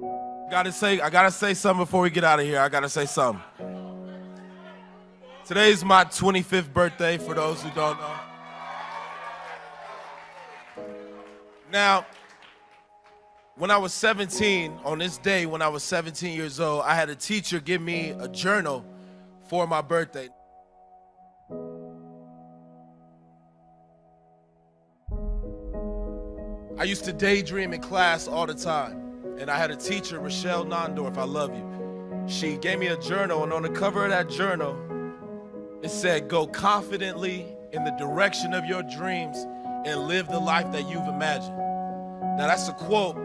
I gotta say something before we get out of here. I gotta say something. Today's my 25th birthday, for those who don't know. Now, when I was 17, on this day when I was 17 years old, I had a teacher give me a journal for my birthday. I used to daydream in class all the time. And I had a teacher, Rochelle Nondorf, I love you. She gave me a journal, and on the cover of that journal, it said, "Go confidently in the direction of your dreams and live the life that you've imagined." Now that's a quote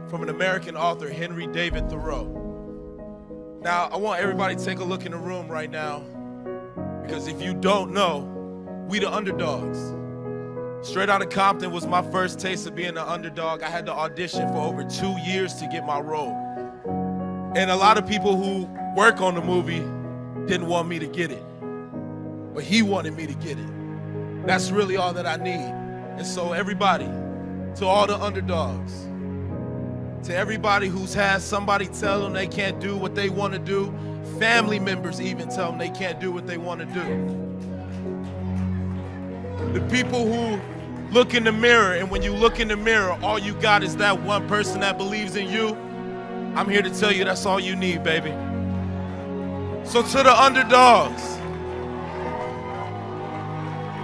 from an American author, Henry David Thoreau. Now I want everybody to take a look in the room right now, because if you don't know, we the underdogs. Straight Outta Compton was my first taste of being an underdog. I had to audition for over 2 years to get my role. And a lot of people who work on the movie didn't want me to get it. But he wanted me to get it. That's really all that I need. And so everybody, to all the underdogs, to everybody who's had somebody tell them they can't do what they want to do, family members even tell them they can't do what they want to do. The people who look in the mirror, and when you look in the mirror, all you got is that one person that believes in you, I'm here to tell you that's all you need, baby. So to the underdogs,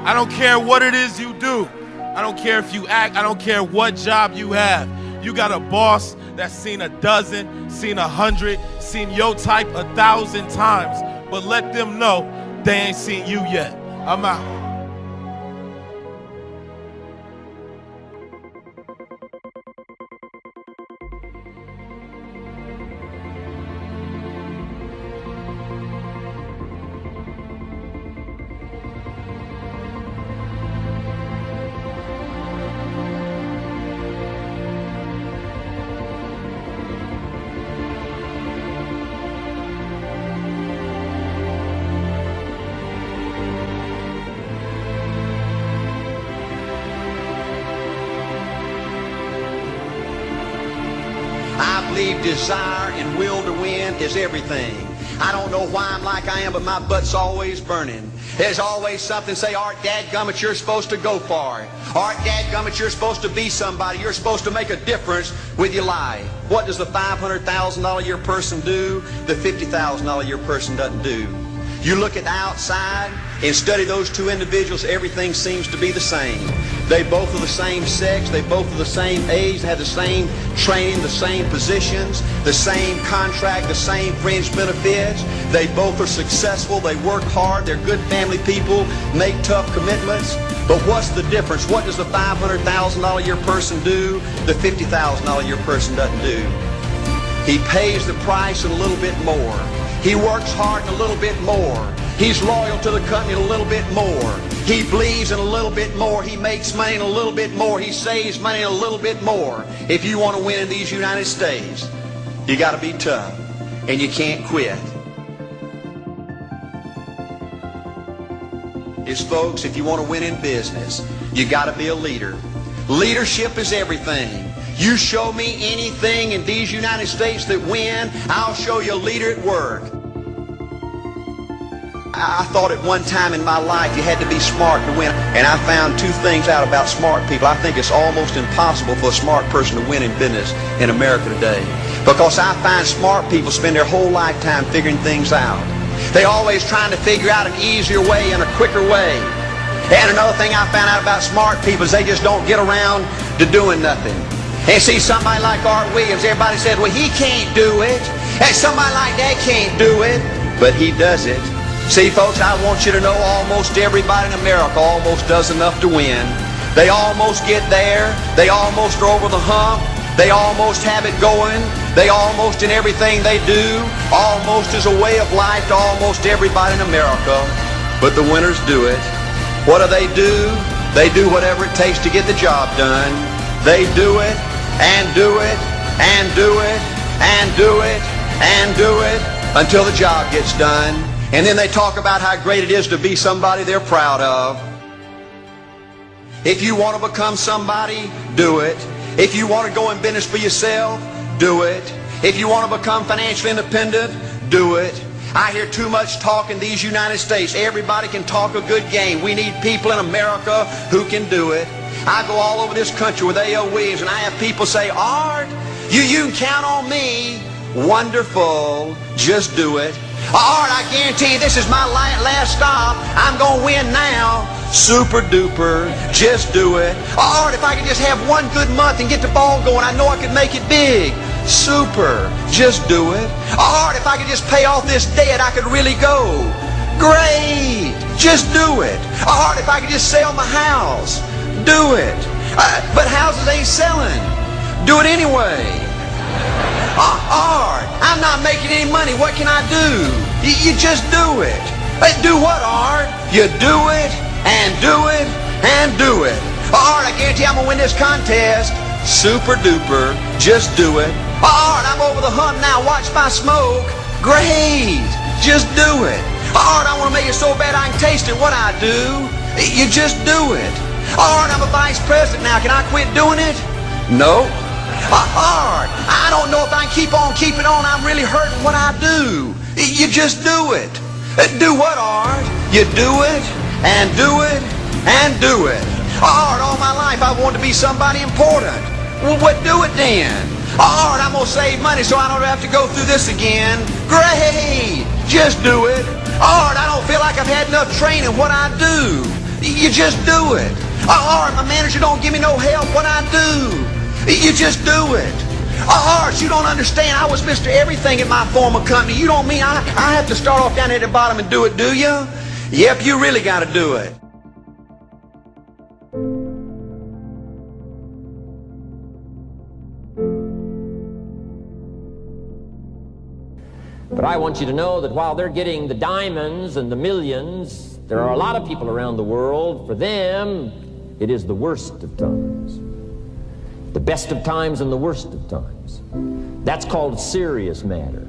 I don't care what it is you do. I don't care if you act. I don't care what job you have. You got a boss that's seen a dozen, seen 100, seen your type 1,000 times, but let them know they ain't seen you yet. I'm out. I believe desire and will to win is everything. I don't know why I'm like I am, but my butt's always burning. There's always something say, Art, dadgummit, you're supposed to go far. Art, dadgummit, you're supposed to be somebody. You're supposed to make a difference with your life. What does the $500,000 a year person do? The $50,000 a year person doesn't do. You look at the outside and study those two individuals, everything seems to be the same. They both are the same sex, they both are the same age, they have the same training, the same positions, the same contract, the same fringe benefits. They both are successful, they work hard, they're good family people, make tough commitments. But what's the difference? What does the $500,000 a year person do? The $50,000 a year person doesn't do. He pays the price and a little bit more. He works hard and a little bit more. He's loyal to the company a little bit more. He believes in a little bit more. He makes money in a little bit more. He saves money in a little bit more. If you want to win in these United States, you got to be tough and you can't quit. Folks, if you want to win in business, you got to be a leader. Leadership is everything. You show me anything in these United States that win, I'll show you a leader at work. I thought at one time in my life you had to be smart to win, and I found two things out about smart people. I think it's almost impossible for a smart person to win in business in America today, because I find smart people spend their whole lifetime figuring things out. They're always trying to figure out an easier way and a quicker way. And another thing I found out about smart people is they just don't get around to doing nothing. And see, somebody like Art Williams, everybody said, well, he can't do it. And somebody like that can't do it, but he does it. See, folks, I want you to know almost everybody in America almost does enough to win. They almost get there. They almost are over the hump. They almost have it going. They almost in everything they do, almost is a way of life to almost everybody in America. But the winners do it. What do? They do whatever it takes to get the job done. They do it, and do it, and do it, and do it, and do it, until the job gets done. And then they talk about how great it is to be somebody they're proud of. If you want to become somebody, do it. If you want to go in business for yourself, do it. If you want to become financially independent, do it. I hear too much talk in these United States. Everybody can talk a good game. We need people in America who can do it. I go all over this country with A.L. Williams, and I have people say, Art, you can count on me. Wonderful. Just do it. Art, I guarantee you this is my last stop. I'm going to win now. Super duper. Just do it. Art, if I could just have one good month and get the ball going, I know I could make it big. Super. Just do it. Art, if I could just pay off this debt, I could really go. Great. Just do it. Art, if I could just sell my house. Do it. But houses ain't selling. Do it anyway. Art, I'm not making any money. What can I do? You just do it. Do what, Art? You do it, and do it, and do it. Art, I guarantee I'm going to win this contest. Super duper. Just do it. Art, I'm over the hump now. Watch my smoke. Great. Just do it. Art, I want to make it so bad I can taste it. What I do? You just do it. Art, I'm a vice president now. Can I quit doing it? No. Art, I don't know if I can keep on keeping on. I'm really hurting what I do. You just do it. Do what, Art? You do it, and do it, and do it. Art, all my life I wanted to be somebody important. Well, what do it then? Art, I'm going to save money so I don't have to go through this again. Great. Just do it. Art, I don't feel like I've had enough training. What I do? You just do it. Art, my manager don't give me no help. What I do? You just do it. Art, you don't understand. I was Mr. Everything at my former company. You don't mean I have to start off down at the bottom and do it, do you? Yep, you really got to do it. But I want you to know that while they're getting the diamonds and the millions, there are a lot of people around the world, for them, it is the worst of times. The best of times and the worst of times. That's called serious matter.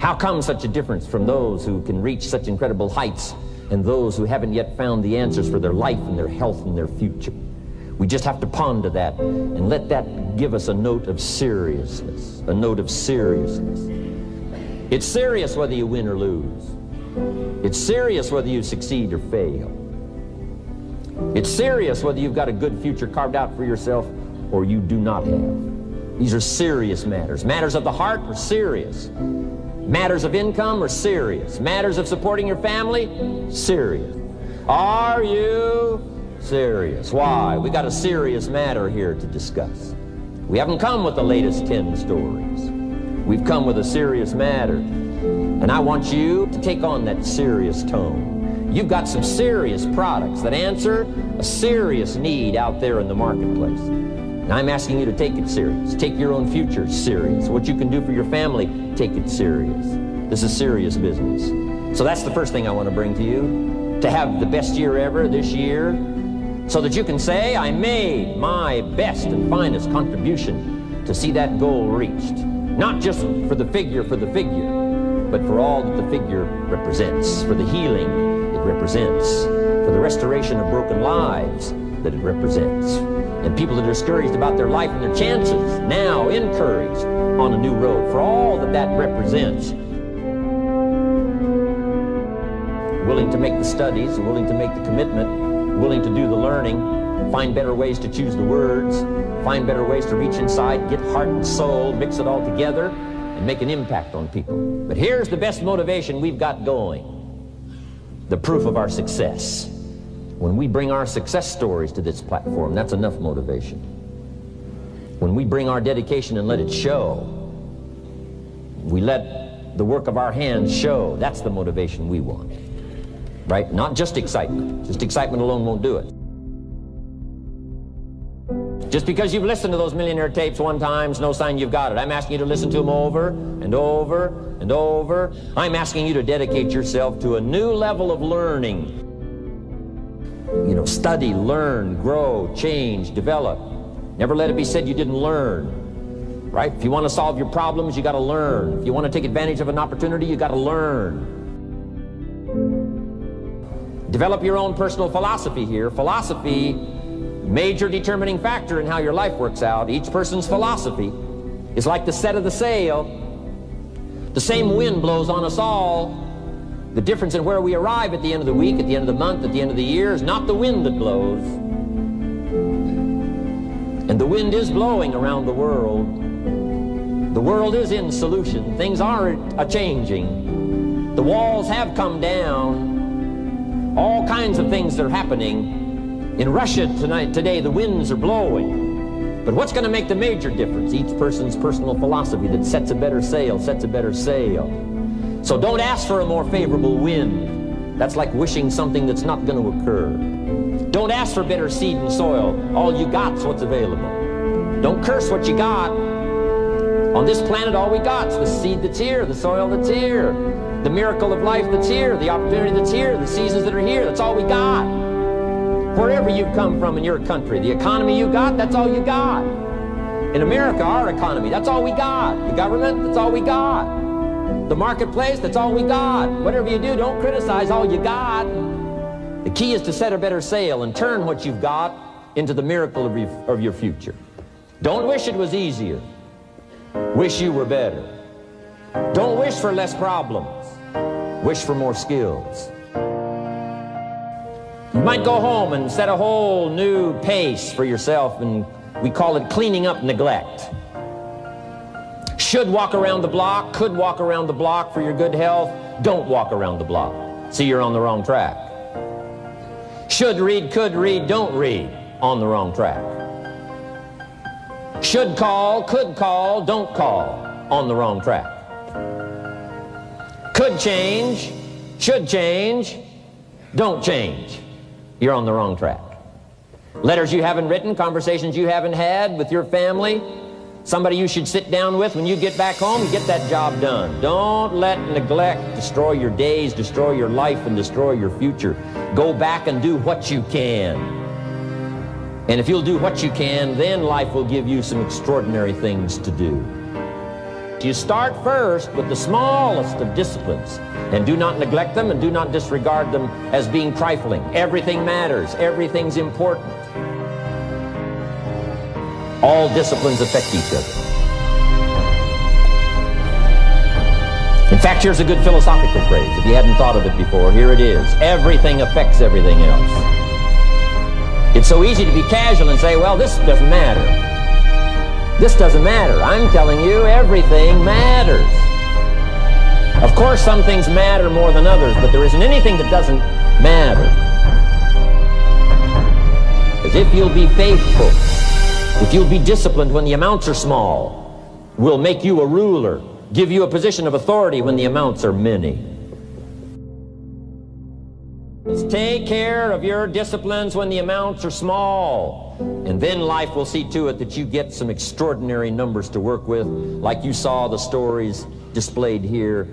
How come such a difference from those who can reach such incredible heights and those who haven't yet found the answers for their life and their health and their future? We just have to ponder that and let that give us a note of seriousness, a note of seriousness. It's serious whether you win or lose. It's serious whether you succeed or fail. It's serious whether you've got a good future carved out for yourself or you do not have. These are serious matters. Matters of the heart are serious. Matters of income are serious. Matters of supporting your family, serious. Are you serious? Why? We got a serious matter here to discuss. We haven't come with the latest 10 stories. We've come with a serious matter. And I want you to take on that serious tone. You've got some serious products that answer a serious need out there in the marketplace. And I'm asking you to take it serious. Take your own future serious. What you can do for your family, take it serious. This is serious business. So that's the first thing I want to bring to you. To have the best year ever this year, so that you can say, I made my best and finest contribution to see that goal reached. Not just for the figure, but for all that the figure represents, for the healing it represents, for the restoration of broken lives that it represents, and people that are discouraged about their life and their chances, now encouraged on a new road, for all that that represents. Willing to make the studies, willing to make the commitment, willing to do the learning, find better ways to choose the words, find better ways to reach inside, get heart and soul, mix it all together, and make an impact on people. But here's the best motivation we've got going. The proof of our success. When we bring our success stories to this platform, that's enough motivation. When we bring our dedication and let it show, we let the work of our hands show, that's the motivation we want. Right? Not just excitement. Just excitement alone won't do it. Just because you've listened to those Millionaire tapes one time is no sign you've got it. I'm asking you to listen to them over and over and over. I'm asking you to dedicate yourself to a new level of learning. You know, study, learn, grow, change, develop. Never let it be said you didn't learn. Right? If you want to solve your problems, you got to learn. If you want to take advantage of an opportunity, you got to learn. Develop your own personal philosophy here. Philosophy, major determining factor in how your life works out. Each person's philosophy is like the set of the sail. The same wind blows on us all. The difference in where we arrive at the end of the week, at the end of the month, at the end of the year is not the wind that blows. And the wind is blowing around the world. The world is in solution. Things are a-changing. The walls have come down. All kinds of things are happening. In Russia today, the winds are blowing. But what's going to make the major difference? Each person's personal philosophy that sets a better sail, sets a better sail. So don't ask for a more favorable wind. That's like wishing something that's not going to occur. Don't ask for better seed and soil. All you got's what's available. Don't curse what you got. On this planet, all we got's the seed that's here, the soil that's here, the miracle of life that's here, the opportunity that's here, the seasons that are here. That's all we got. Wherever you've come from in your country, the economy you got, that's all you got. In America, our economy, that's all we got. The government, that's all we got. The marketplace, that's all we got. Whatever you do, don't criticize all you got. The key is to set a better sail and turn what you've got into the miracle of your future. Don't wish it was easier. Wish you were better. Don't wish for less problems. Wish for more skills. You might go home and set a whole new pace for yourself, and we call it cleaning up neglect. Should walk around the block, could walk around the block for your good health. Don't walk around the block. See, you're on the wrong track. Should read, could read, don't read. On the wrong track. Should call, could call, don't call. On the wrong track. Could change, should change, don't change. You're on the wrong track. Letters you haven't written, conversations you haven't had with your family, somebody you should sit down with when you get back home and get that job done. Don't let neglect destroy your days, destroy your life, and destroy your future. Go back and do what you can. And if you'll do what you can, then life will give you some extraordinary things to do. You start first with the smallest of disciplines, and do not neglect them and do not disregard them as being trifling. Everything matters. Everything's important. All disciplines affect each other. In fact, here's a good philosophical phrase. If you hadn't thought of it before, here it is. Everything affects everything else. It's so easy to be casual and say, well, this doesn't matter. This doesn't matter. I'm telling you, everything matters. Of course, some things matter more than others, but there isn't anything that doesn't matter. Because if you'll be faithful, if you'll be disciplined when the amounts are small, we'll make you a ruler, give you a position of authority when the amounts are many. Take care of your disciplines when the amounts are small, and then life will see to it that you get some extraordinary numbers to work with, like you saw the stories displayed here.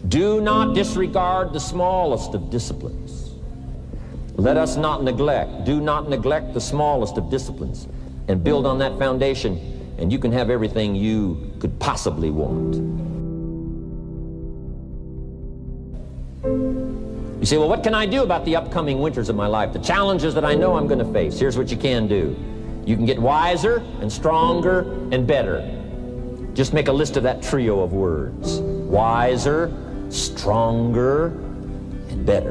Do not disregard the smallest of disciplines. Let us not neglect. Do not neglect the smallest of disciplines, and build on that foundation, and you can have everything you could possibly want. You say, well, what can I do about the upcoming winters of my life, the challenges that I know I'm going to face? Here's what you can do. You can get wiser and stronger and better. Just make a list of that trio of words. Wiser, stronger, and better.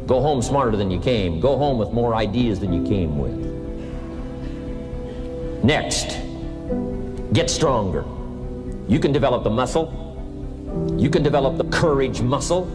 Go home smarter than you came. Go home with more ideas than you came with. Next, get stronger. You can develop the muscle. You can develop the courage muscle.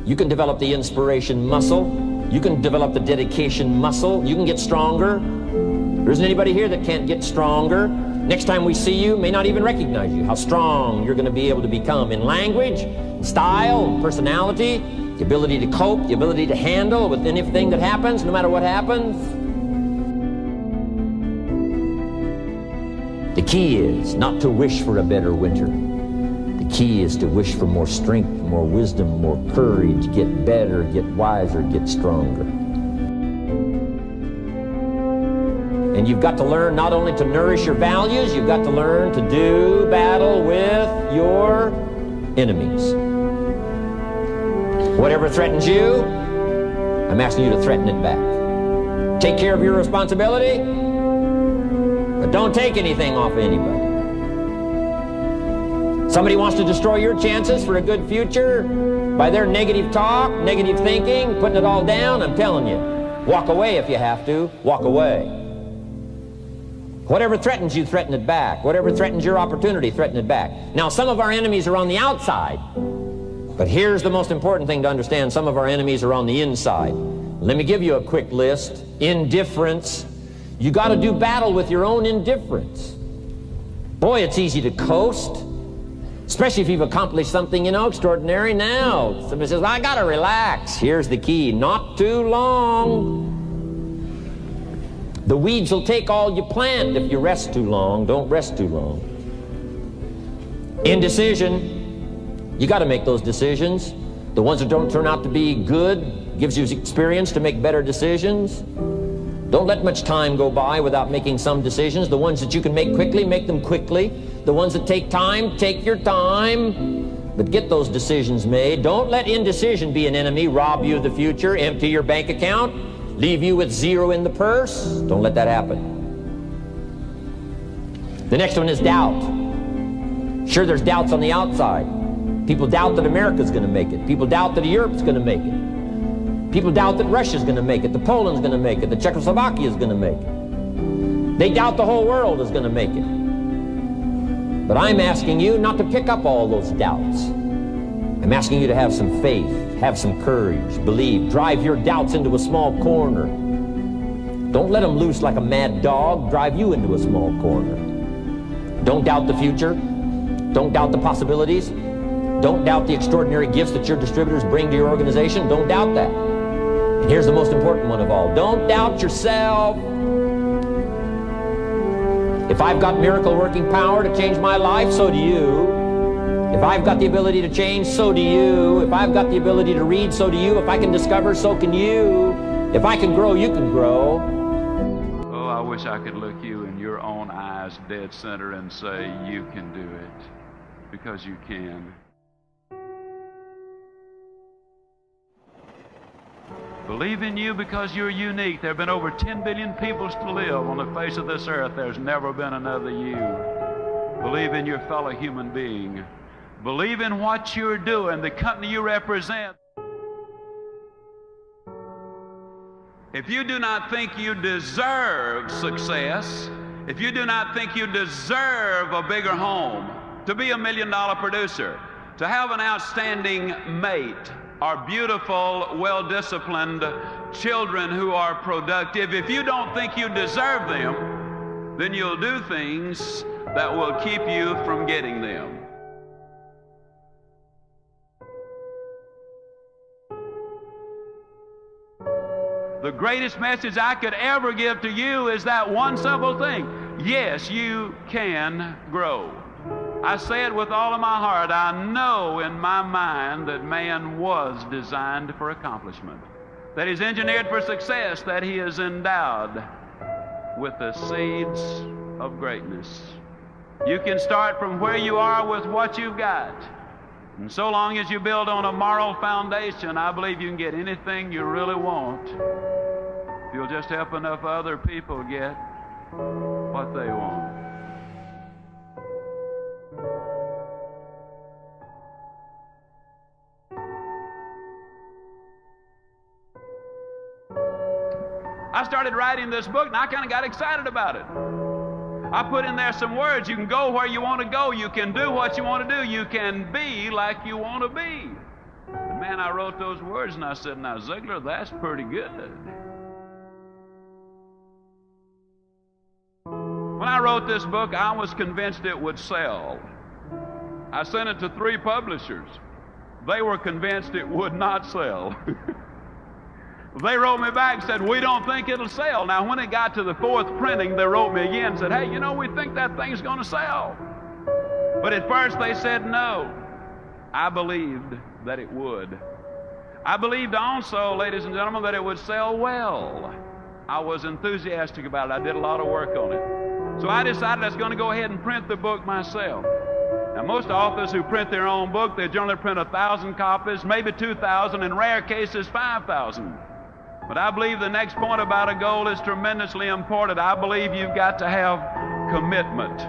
You can develop the inspiration muscle. You can develop the dedication muscle. You can get stronger. There isn't anybody here that can't get stronger. Next time we see you, may not even recognize you. How strong you're going to be able to become in language, in style, in personality, the ability to cope, the ability to handle with anything that happens, no matter what happens. The key is not to wish for a better winter. The key is to wish for more strength, more wisdom, more courage, get better, get wiser, get stronger. And you've got to learn not only to nourish your values, you've got to learn to do battle with your enemies. Whatever threatens you, I'm asking you to threaten it back. Take care of your responsibility, but don't take anything off of anybody. Somebody wants to destroy your chances for a good future by their negative talk, negative thinking, putting it all down. I'm telling you, walk away if you have to. Walk away. Whatever threatens you, threaten it back. Whatever threatens your opportunity, threaten it back. Now, some of our enemies are on the outside, but here's the most important thing to understand. Some of our enemies are on the inside. Let me give you a quick list. Indifference. You got to do battle with your own indifference. Boy, it's easy to coast, especially if you've accomplished something, extraordinary. Now, somebody says, well, I got to relax. Here's the key. Not too long. The weeds will take all you plant if you rest too long. Don't rest too long. Indecision. You got to make those decisions. The ones that don't turn out to be good gives you experience to make better decisions. Don't let much time go by without making some decisions. The ones that you can make quickly, make them quickly. The ones that take time, take your time. But get those decisions made. Don't let indecision be an enemy, rob you of the future, empty your bank account, leave you with zero in the purse. Don't let that happen. The next one is doubt. Sure, there's doubts on the outside. People doubt that America's going to make it. People doubt that Europe's going to make it. People doubt that Russia's going to make it, that Poland's going to make it, that Czechoslovakia's going to make it. They doubt the whole world is going to make it. But I'm asking you not to pick up all those doubts. I'm asking you to have some faith, have some courage, believe, drive your doubts into a small corner. Don't let them loose like a mad dog, drive you into a small corner. Don't doubt the future. Don't doubt the possibilities. Don't doubt the extraordinary gifts that your distributors bring to your organization. Don't doubt that. And here's the most important one of all. Don't doubt yourself. If I've got miracle working power to change my life, so do you. If I've got the ability to change, so do you. If I've got the ability to read, so do you. If I can discover, so can you. If I can grow, you can grow. Oh, I wish I could look you in your own eyes dead center and say, you can do it, because you can. Believe in you because you're unique. There have been over 10 billion people to live on the face of this earth. There's never been another you. Believe in your fellow human being. Believe in what you're doing, the company you represent. If you do not think you deserve success, if you do not think you deserve a bigger home, to be $1 million producer, to have an outstanding mate, are beautiful, well-disciplined children who are productive. If you don't think you deserve them, then you'll do things that will keep you from getting them. The greatest message I could ever give to you is that one simple thing. Yes, you can grow. I say it with all of my heart. I know in my mind that man was designed for accomplishment, that he's engineered for success, that he is endowed with the seeds of greatness. You can start from where you are with what you've got. And so long as you build on a moral foundation, I believe you can get anything you really want if you'll just help enough other people get what they want. I started writing this book and I kind of got excited about it. I put in there some words. You can go where you want to go. You can do what you want to do. You can be like you want to be. And man, I wrote those words and I said, now Ziegler, that's pretty good. When I wrote this book, I was convinced it would sell. I sent it to 3 publishers. They were convinced it would not sell. They wrote me back and said, we don't think it'll sell. Now, when it got to the 4th printing, they wrote me again and said, hey, we think that thing's going to sell. But at first they said no. I believed that it would. I believed also, ladies and gentlemen, that it would sell well. I was enthusiastic about it. I did a lot of work on it. So I decided I was going to go ahead and print the book myself. Now, most authors who print their own book, they generally print 1,000 copies, maybe 2,000, in rare cases 5,000. But I believe the next point about a goal is tremendously important. I believe you've got to have commitment.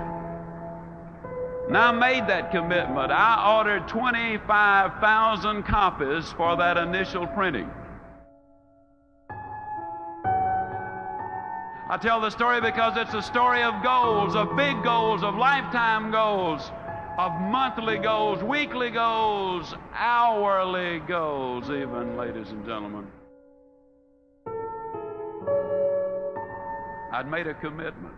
And I made that commitment. I ordered 25,000 copies for that initial printing. I tell the story because it's a story of goals, of big goals, of lifetime goals, of monthly goals, weekly goals, hourly goals even, ladies and gentlemen. I'd made a commitment.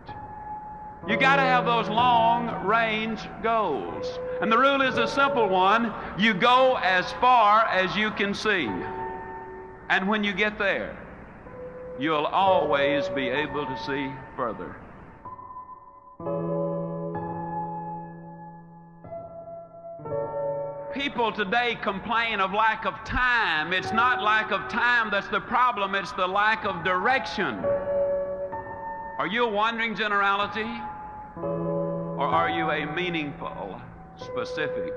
You got to have those long-range goals. And the rule is a simple one. You go as far as you can see. And when you get there, you'll always be able to see further. People today complain of lack of time. It's not lack of time that's the problem, it's the lack of direction. Are you a wandering generality? Or are you a meaningful, specific?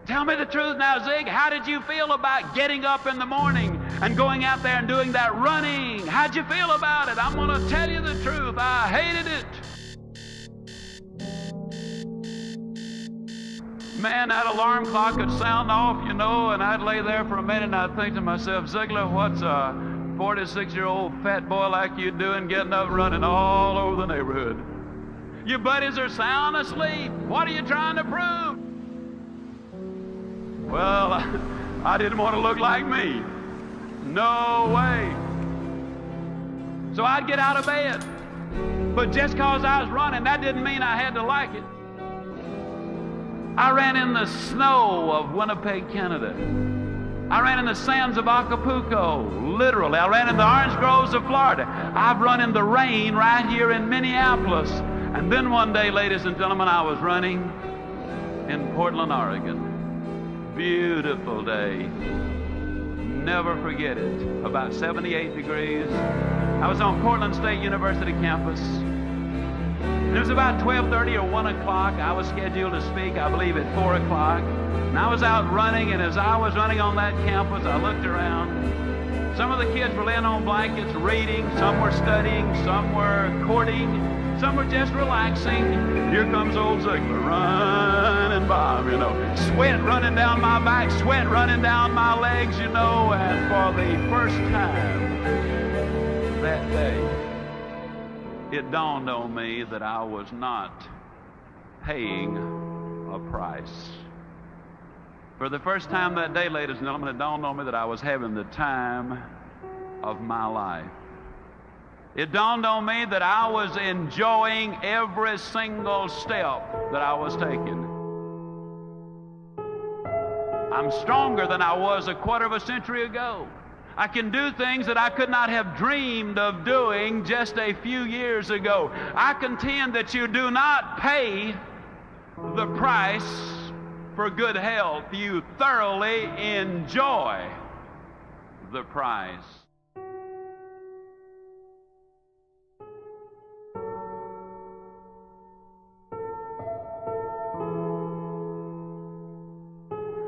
Tell me the truth now, Zig. How did you feel about getting up in the morning and going out there and doing that running? How'd you feel about it? I'm going to tell you the truth. I hated it. Man, that alarm clock would sound off, you know, and I'd lay there for a minute and I'd think to myself, Ziegler, what's a 46-year-old fat boy like you doing getting up running all over the neighborhood? Your buddies are sound asleep. What are you trying to prove? Well, I didn't want to look like me. No way. So I'd get out of bed. But just because I was running, that didn't mean I had to like it. I ran in the snow of Winnipeg, Canada. I ran in the sands of Acapulco, literally. I ran in the orange groves of Florida. I've run in the rain right here in Minneapolis. And then one day, ladies and gentlemen, I was running in Portland, Oregon. Beautiful day. Never forget it. About 78 degrees. I was on Portland State University campus. And it was about 12:30 or 1 o'clock. I was scheduled to speak, I believe, at 4 o'clock. And I was out running, and as I was running on that campus, I looked around. Some of the kids were laying on blankets, reading. Some were studying. Some were courting. Some were just relaxing. Here comes old Ziegler running by, you know. Sweat running down my back, sweat running down my legs, you know. And for the first time that day, it dawned on me that I was not paying a price. For the first time that day, ladies and gentlemen, it dawned on me that I was having the time of my life. It dawned on me that I was enjoying every single step that I was taking. I'm stronger than I was a quarter of a century ago. I can do things that I could not have dreamed of doing just a few years ago. I contend that you do not pay the price for good health. You thoroughly enjoy the price.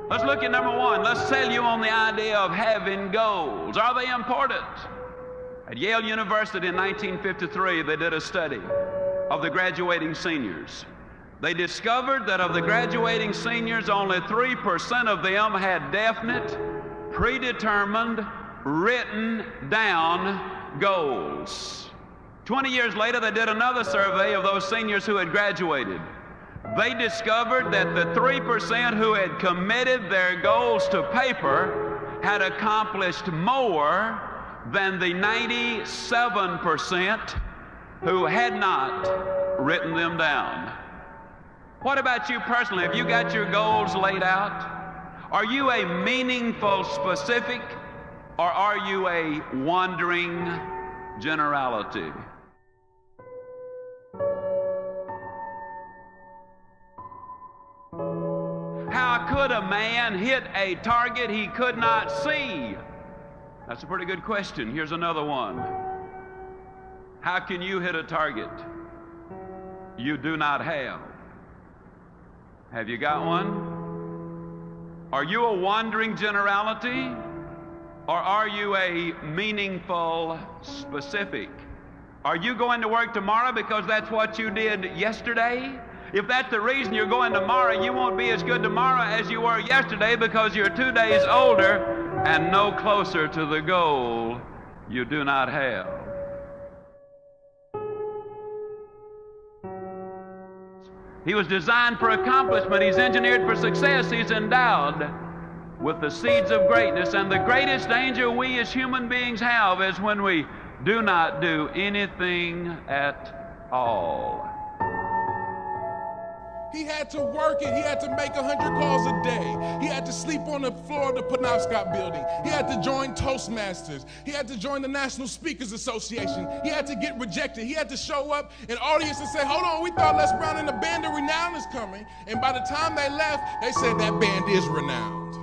Let's look at number one. Let's sell you on the idea of having goals. Are they important? At Yale University in 1953, they did a study of the graduating seniors. They discovered that of the graduating seniors, only 3% of them had definite, predetermined, written down goals. 20 years later, they did another survey of those seniors who had graduated. They discovered that the 3% who had committed their goals to paper had accomplished more than the 97% who had not written them down. What about you personally? Have you got your goals laid out? Are you a meaningful specific, or are you a wandering generality? How could a man hit a target he could not see? That's a pretty good question. Here's another one. How can you hit a target you do not have? Have you got one? Are you a wandering generality, Or are you a meaningful specific? Are you going to work tomorrow because that's what you did yesterday? If that's the reason you're going tomorrow, you won't be as good tomorrow as you were yesterday because you're 2 days older and no closer to the goal you do not have. He was designed for accomplishment. He's engineered for success. He's endowed with the seeds of greatness. And the greatest danger we as human beings have is when we do not do anything at all. He had to work it. He had to make 100 calls a day. He had to sleep on the floor of the Penobscot building. He had to join Toastmasters. He had to join the National Speakers Association. He had to get rejected. He had to show up in audience and say, hold on, we thought Les Brown and the Band of Renown is coming. And by the time they left, they said that band is renowned.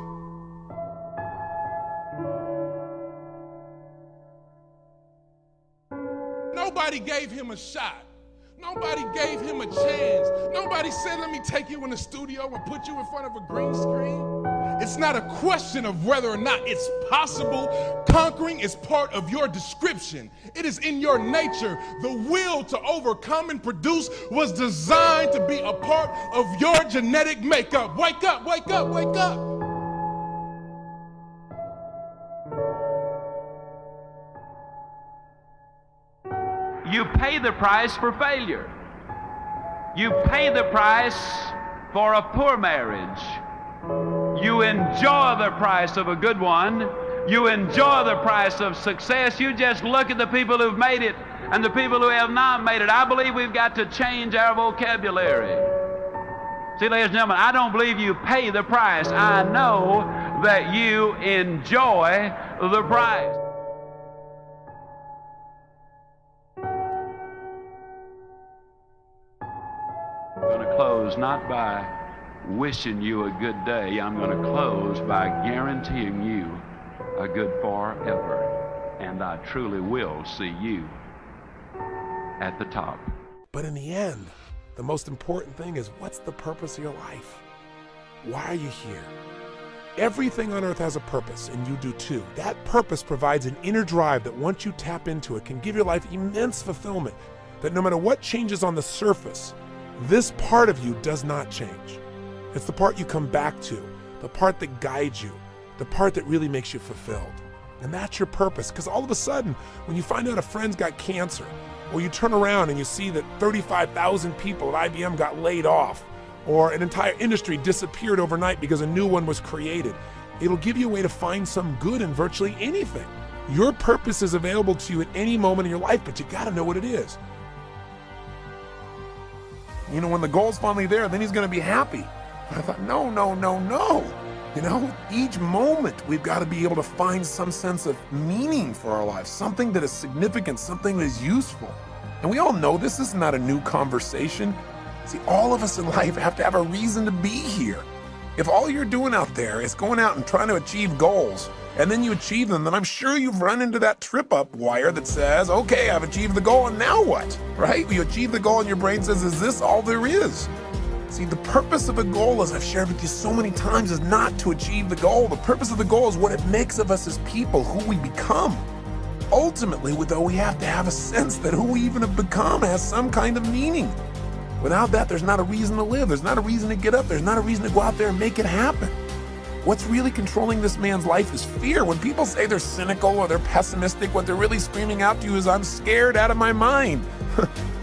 Nobody gave him a shot. Nobody gave him a chance. Nobody said, let me take you in the studio and put you in front of a green screen. It's not a question of whether or not it's possible. Conquering is part of your description. It is in your nature. The will to overcome and produce was designed to be a part of your genetic makeup. Wake up, wake up, wake up. You pay the price for failure. You pay the price for a poor marriage. You enjoy the price of a good one. You enjoy the price of success. You just look at the people who've made it and the people who have not made it. I believe we've got to change our vocabulary. See, ladies and gentlemen, I don't believe you pay the price. I know that you enjoy the price. I'm going to close not by wishing you a good day. I'm going to close by guaranteeing you a good forever. And I truly will see you at the top. But in the end, the most important thing is, what's the purpose of your life? Why are you here? Everything on earth has a purpose, and you do too. That purpose provides an inner drive that once you tap into it can give your life immense fulfillment, that no matter what changes on the surface, this part of you does not change. It's the part you come back to, the part that guides you, the part that really makes you fulfilled. And that's your purpose, because all of a sudden, when you find out a friend's got cancer, or you turn around and you see that 35,000 people at IBM got laid off, or an entire industry disappeared overnight because a new one was created, it'll give you a way to find some good in virtually anything. Your purpose is available to you at any moment in your life, but you gotta know what it is. You know, when the goal's finally there, then he's gonna be happy. But I thought, no. You know, each moment we've got to be able to find some sense of meaning for our lives, something that is significant, something that is useful. And we all know this is not a new conversation. See, all of us in life have to have a reason to be here. If all you're doing out there is going out and trying to achieve goals, and then you achieve them, then I'm sure you've run into that trip-up wire that says, okay, I've achieved the goal, and now what? Right? You achieve the goal and your brain says, is this all there is? See, the purpose of a goal, as I've shared with you so many times, is not to achieve the goal. The purpose of the goal is what it makes of us as people, who we become. Ultimately, though, we have to have a sense that who we even have become has some kind of meaning. Without that, there's not a reason to live. There's not a reason to get up. There's not a reason to go out there and make it happen. What's really controlling this man's life is fear. When people say they're cynical or they're pessimistic, what they're really screaming out to you is, I'm scared out of my mind.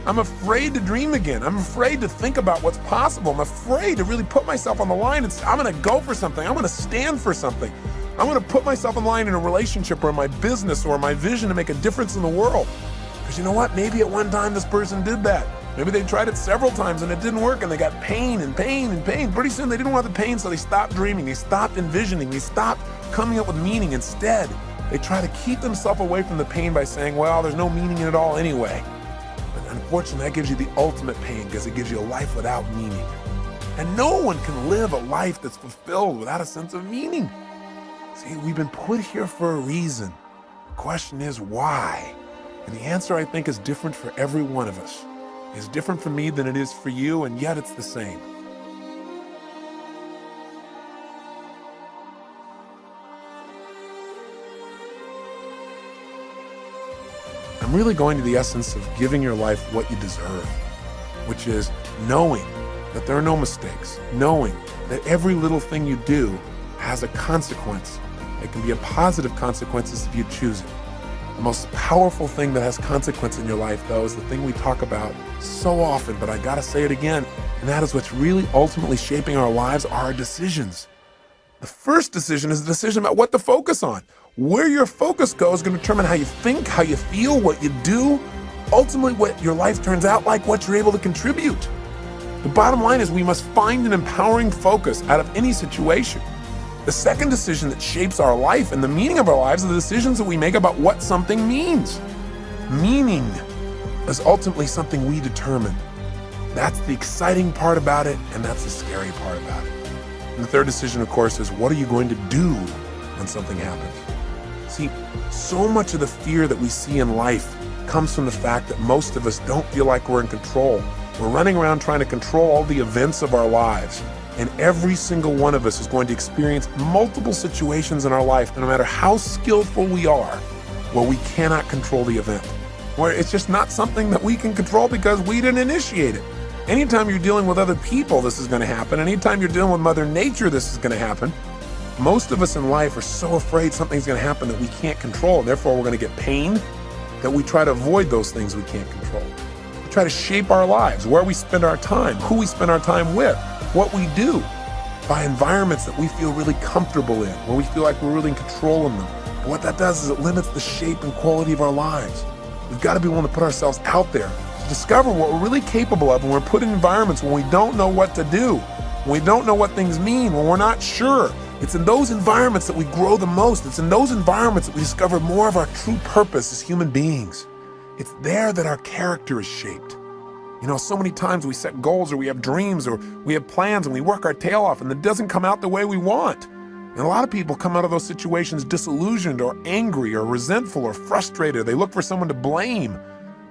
I'm afraid to dream again. I'm afraid to think about what's possible. I'm afraid to really put myself on the line and say, I'm gonna go for something. I'm gonna stand for something. I'm gonna put myself on the line in a relationship or my business or my vision to make a difference in the world. Because you know what? Maybe at one time this person did that. Maybe they tried it several times and it didn't work and they got pain and pain and pain. Pretty soon they didn't want the pain, so they stopped dreaming. They stopped envisioning. They stopped coming up with meaning. Instead, they try to keep themselves away from the pain by saying, well, there's no meaning in it all anyway. But unfortunately, that gives you the ultimate pain because it gives you a life without meaning. And no one can live a life that's fulfilled without a sense of meaning. See, we've been put here for a reason. The question is why? And the answer, I think, is different for every one of us. It's different for me than it is for you, and yet it's the same. I'm really going to the essence of giving your life what you deserve, which is knowing that there are no mistakes, knowing that every little thing you do has a consequence. It can be a positive consequences if you choose it. The most powerful thing that has consequence in your life, though, is the thing we talk about so often, but I gotta say it again, and that is what's really ultimately shaping our lives are our decisions. The first decision is the decision about what to focus on. Where your focus goes is going to determine how you think, how you feel, what you do, ultimately what your life turns out like, what you're able to contribute. The bottom line is we must find an empowering focus out of any situation. The second decision that shapes our life and the meaning of our lives are the decisions that we make about what something means. Meaning is ultimately something we determine. That's the exciting part about it, and that's the scary part about it. And the third decision, of course, is what are you going to do when something happens? See, so much of the fear that we see in life comes from the fact that most of us don't feel like we're in control. We're running around trying to control all the events of our lives. And every single one of us is going to experience multiple situations in our life, no matter how skillful we are, where we cannot control the event. Where it's just not something that we can control because we didn't initiate it. Anytime you're dealing with other people, this is going to happen. Anytime you're dealing with Mother Nature, this is going to happen. Most of us in life are so afraid something's going to happen that we can't control. Therefore, we're going to get pain, that we try to avoid those things we can't control. We try to shape our lives, where we spend our time, who we spend our time with, what we do, by environments that we feel really comfortable in, where we feel like we're really in control of them. And what that does is it limits the shape and quality of our lives. We've got to be willing to put ourselves out there to discover what we're really capable of when we're put in environments when we don't know what to do, when we don't know what things mean, when we're not sure. It's in those environments that we grow the most. It's in those environments that we discover more of our true purpose as human beings. It's there that our character is shaped. You know, so many times we set goals or we have dreams or we have plans and we work our tail off and it doesn't come out the way we want. And a lot of people come out of those situations disillusioned or angry or resentful or frustrated. They look for someone to blame.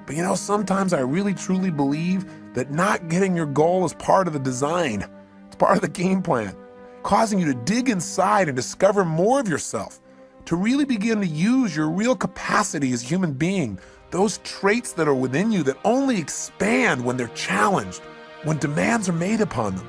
But you know, sometimes I really truly believe that not getting your goal is part of the design. It's part of the game plan, causing you to dig inside and discover more of yourself, to really begin to use your real capacity as a human being, those traits that are within you that only expand when they're challenged, when demands are made upon them.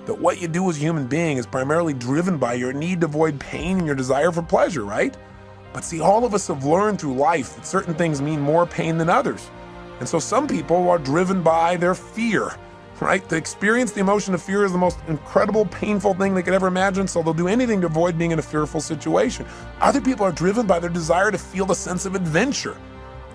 That what you do as a human being is primarily driven by your need to avoid pain and your desire for pleasure, right? But see, all of us have learned through life that certain things mean more pain than others. And so some people are driven by their fear, right? To experience the emotion of fear is the most incredible, painful thing they could ever imagine, so they'll do anything to avoid being in a fearful situation. Other people are driven by their desire to feel the sense of adventure.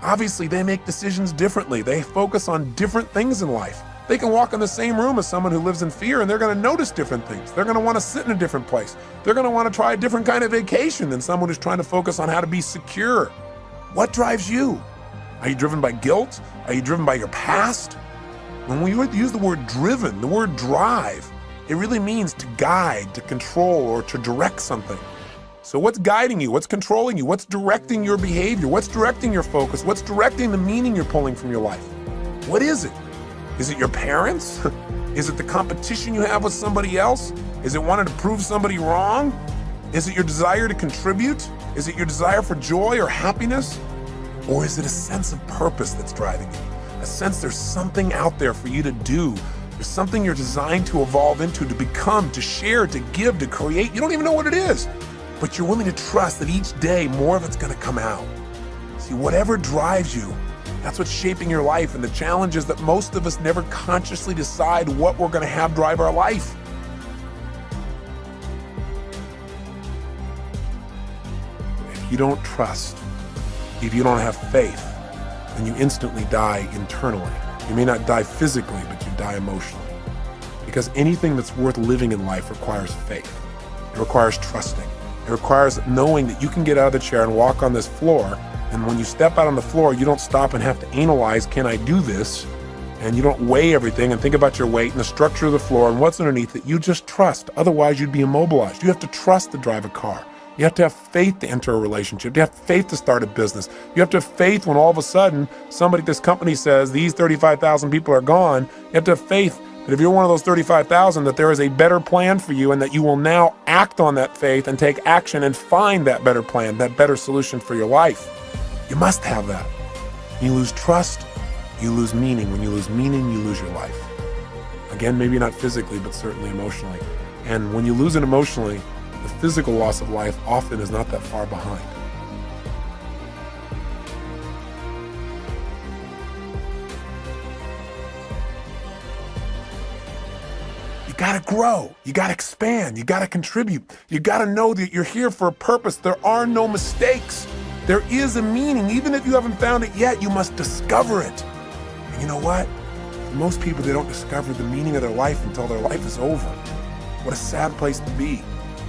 Obviously, they make decisions differently. They focus on different things in life. They can walk in the same room as someone who lives in fear and they're going to notice different things. They're going to want to sit in a different place. They're going to want to try a different kind of vacation than someone who's trying to focus on how to be secure. What drives you? Are you driven by guilt? Are you driven by your past? When we use the word driven, the word drive, it really means to guide, to control, or to direct something. So what's guiding you? What's controlling you? What's directing your behavior? What's directing your focus? What's directing the meaning you're pulling from your life? What is it? Is it your parents? Is it the competition you have with somebody else? Is it wanting to prove somebody wrong? Is it your desire to contribute? Is it your desire for joy or happiness? Or is it a sense of purpose that's driving you? A sense there's something out there for you to do. There's something you're designed to evolve into, to become, to share, to give, to create. You don't even know what it is, but you're willing to trust that each day more of it's going to come out. See, whatever drives you, that's what's shaping your life, and the challenge is that most of us never consciously decide what we're going to have drive our life. If you don't trust, if you don't have faith, then you instantly die internally. You may not die physically, but you die emotionally. Because anything that's worth living in life requires faith. It requires trusting. It requires knowing that you can get out of the chair and walk on this floor. And when you step out on the floor, you don't stop and have to analyze, can I do this? And you don't weigh everything and think about your weight and the structure of the floor and what's underneath it. You just trust. Otherwise, you'd be immobilized. You have to trust to drive a car. You have to have faith to enter a relationship. You have faith to start a business. You have to have faith when all of a sudden somebody at this company says these 35,000 people are gone. You have to have faith that if you're one of those 35,000, that there is a better plan for you and that you will now act on that faith and take action and find that better plan, that better solution for your life. You must have that. You lose trust, you lose meaning. When you lose meaning, you lose your life. Again, maybe not physically, but certainly emotionally. And when you lose it emotionally, the physical loss of life often is not that far behind. You gotta grow, you gotta expand, you gotta contribute, you gotta know that you're here for a purpose. There are no mistakes. There is a meaning. Even if you haven't found it yet, you must discover it. And you know what? For most people, they don't discover the meaning of their life until their life is over. What a sad place to be.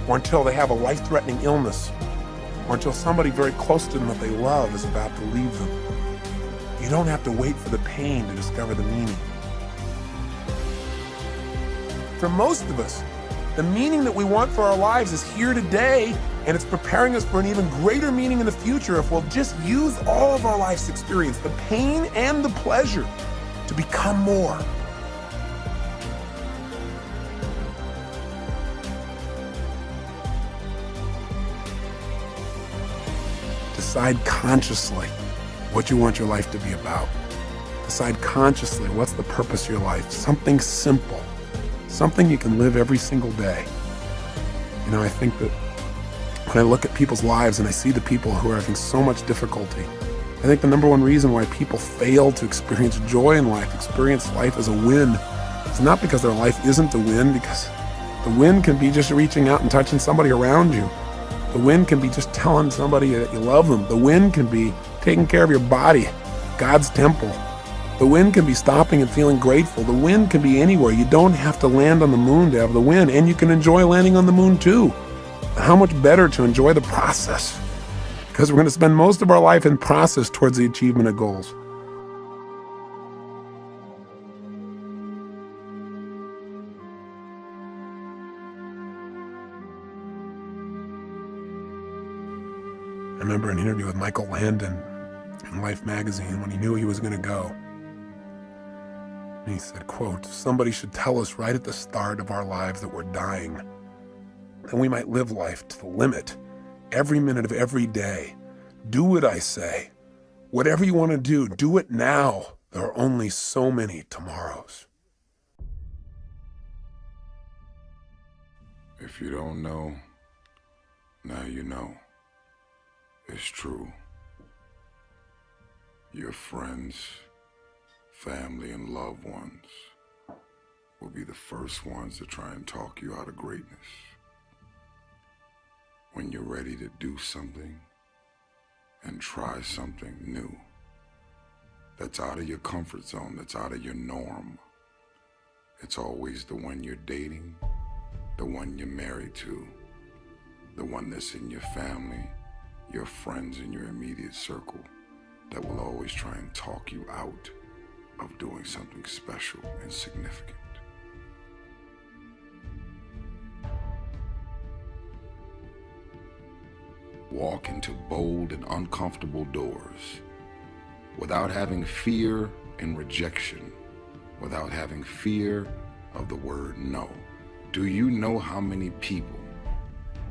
Or until they have a life-threatening illness, or until somebody very close to them that they love is about to leave them. You don't have to wait for the pain to discover the meaning. For most of us, the meaning that we want for our lives is here today, and it's preparing us for an even greater meaning in the future if we'll just use all of our life's experience, the pain and the pleasure, to become more. Decide consciously what you want your life to be about. Decide consciously what's the purpose of your life. Something simple, something you can live every single day. You know, I think that when I look at people's lives and I see the people who are having so much difficulty, I think the number one reason why people fail to experience joy in life, experience life as a win, is not because their life isn't a win, because the win can be just reaching out and touching somebody around you. The win can be just telling somebody that you love them. The win can be taking care of your body, God's temple. The win can be stopping and feeling grateful. The win can be anywhere. You don't have to land on the moon to have the win, and you can enjoy landing on the moon too. How much better to enjoy the process? Because we're going to spend most of our life in process towards the achievement of goals. I remember an interview with Michael Landon in Life magazine when he knew he was going to go. And he said, quote, "Somebody should tell us right at the start of our lives that we're dying. Then we might live life to the limit, every minute of every day. Do what I say. Whatever you want to do it now. There are only so many tomorrows." If you don't know, now you know. It's true. Your friends, family, and loved ones will be the first ones to try and talk you out of greatness. When you're ready to do something and try something new that's out of your comfort zone, that's out of your norm, it's always the one you're dating, the one you're married to, the one that's in your family, your friends in your immediate circle, that will always try and talk you out of doing something special and significant. Walk into bold and uncomfortable doors without having fear and rejection, without having fear of the word no. Do you know how many people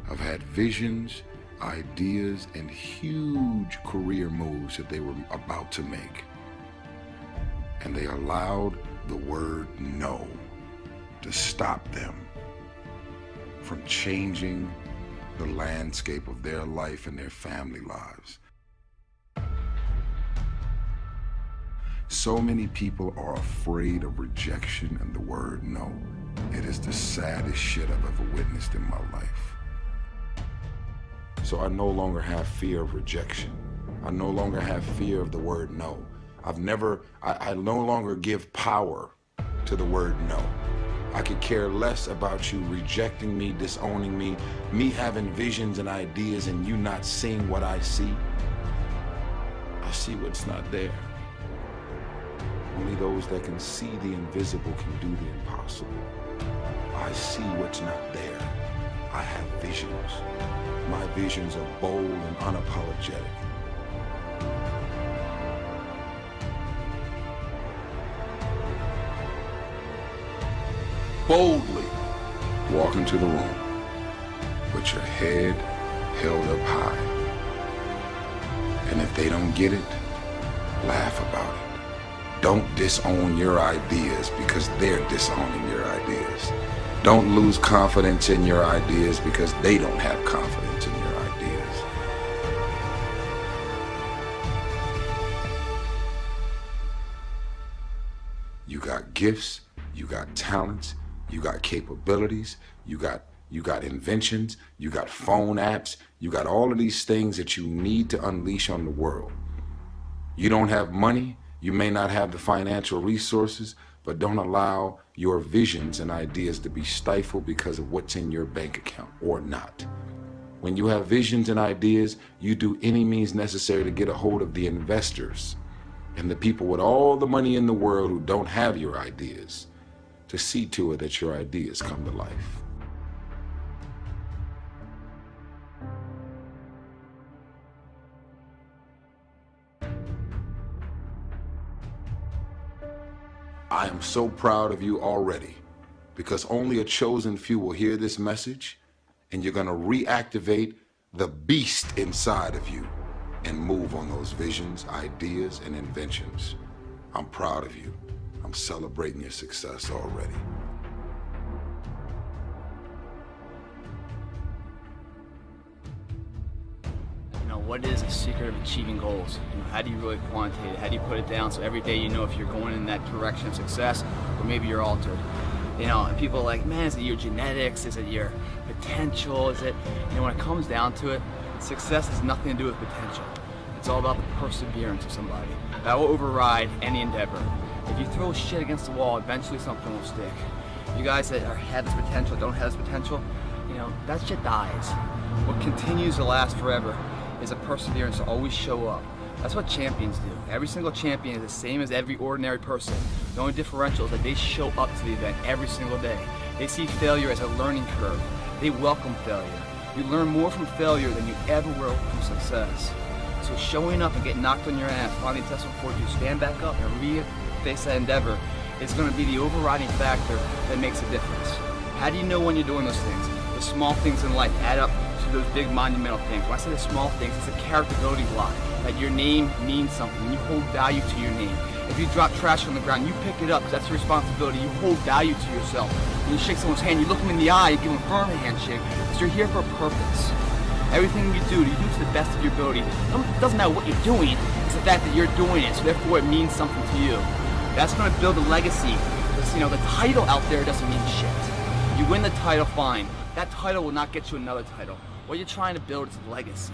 have had visions, ideas, and huge career moves that they were about to make, and they allowed the word no to stop them from changing the landscape of their life and their family lives? So many people are afraid of rejection and the word no. It is the saddest shit I've ever witnessed in my life. So I no longer have fear of rejection. I no longer have fear of the word no. I no longer give power to the word no. I could care less about you rejecting me, disowning me having visions and ideas and you not seeing what I see. I see what's not there. Only those that can see the invisible can do the impossible. I see what's not there. I have visions. My visions are bold and unapologetic. Boldly walk into the room with your head held up high. And if they don't get it, laugh about it. Don't disown your ideas because they're disowning your ideas. Don't lose confidence in your ideas because they don't have confidence in your ideas. You got gifts, you got talents, you got capabilities, you got inventions, you got phone apps, you got all of these things that you need to unleash on the world. You don't have money, you may not have the financial resources, but don't allow your visions and ideas to be stifled because of what's in your bank account or not. When you have visions and ideas, you do any means necessary to get a hold of the investors and the people with all the money in the world who don't have your ideas to see to it that your ideas come to life. I am so proud of you already because only a chosen few will hear this message, and you're going to reactivate the beast inside of you and move on those visions, ideas, and inventions. I'm proud of you. I'm celebrating your success already. What is the secret of achieving goals? How do you really quantitate it? How do you put it down so every day you know if you're going in that direction of success or maybe you're altered? People are like, man, is it your genetics? Is it your potential? Is it, when it comes down to it, success has nothing to do with potential. It's all about the perseverance of somebody. That will override any endeavor. If you throw shit against the wall, eventually something will stick. You guys that have this potential, don't have this potential, that shit dies. What continues to last forever is a perseverance to always show up. That's what champions do. Every single champion is the same as every ordinary person. The only differential is that they show up to the event every single day. They see failure as a learning curve. They welcome failure. You learn more from failure than you ever will from success. So showing up and getting knocked on your ass, finally tested before you stand back up and re-face that endeavor is going to be the overriding factor that makes a difference. How do you know when you're doing those things? The small things in life add up to those big monumental things. When I say the small things, it's a character building block. That your name means something, and you hold value to your name. If you drop trash on the ground, you pick it up, because that's your responsibility. You hold value to yourself. When you shake someone's hand, you look them in the eye, you give them a firm handshake, because you're here for a purpose. Everything you do to the best of your ability. It doesn't matter what you're doing, it's the fact that you're doing it, so therefore it means something to you. That's going to build a legacy, because the title out there doesn't mean shit. You win the title, fine. That title will not get you another title. What you're trying to build is a legacy.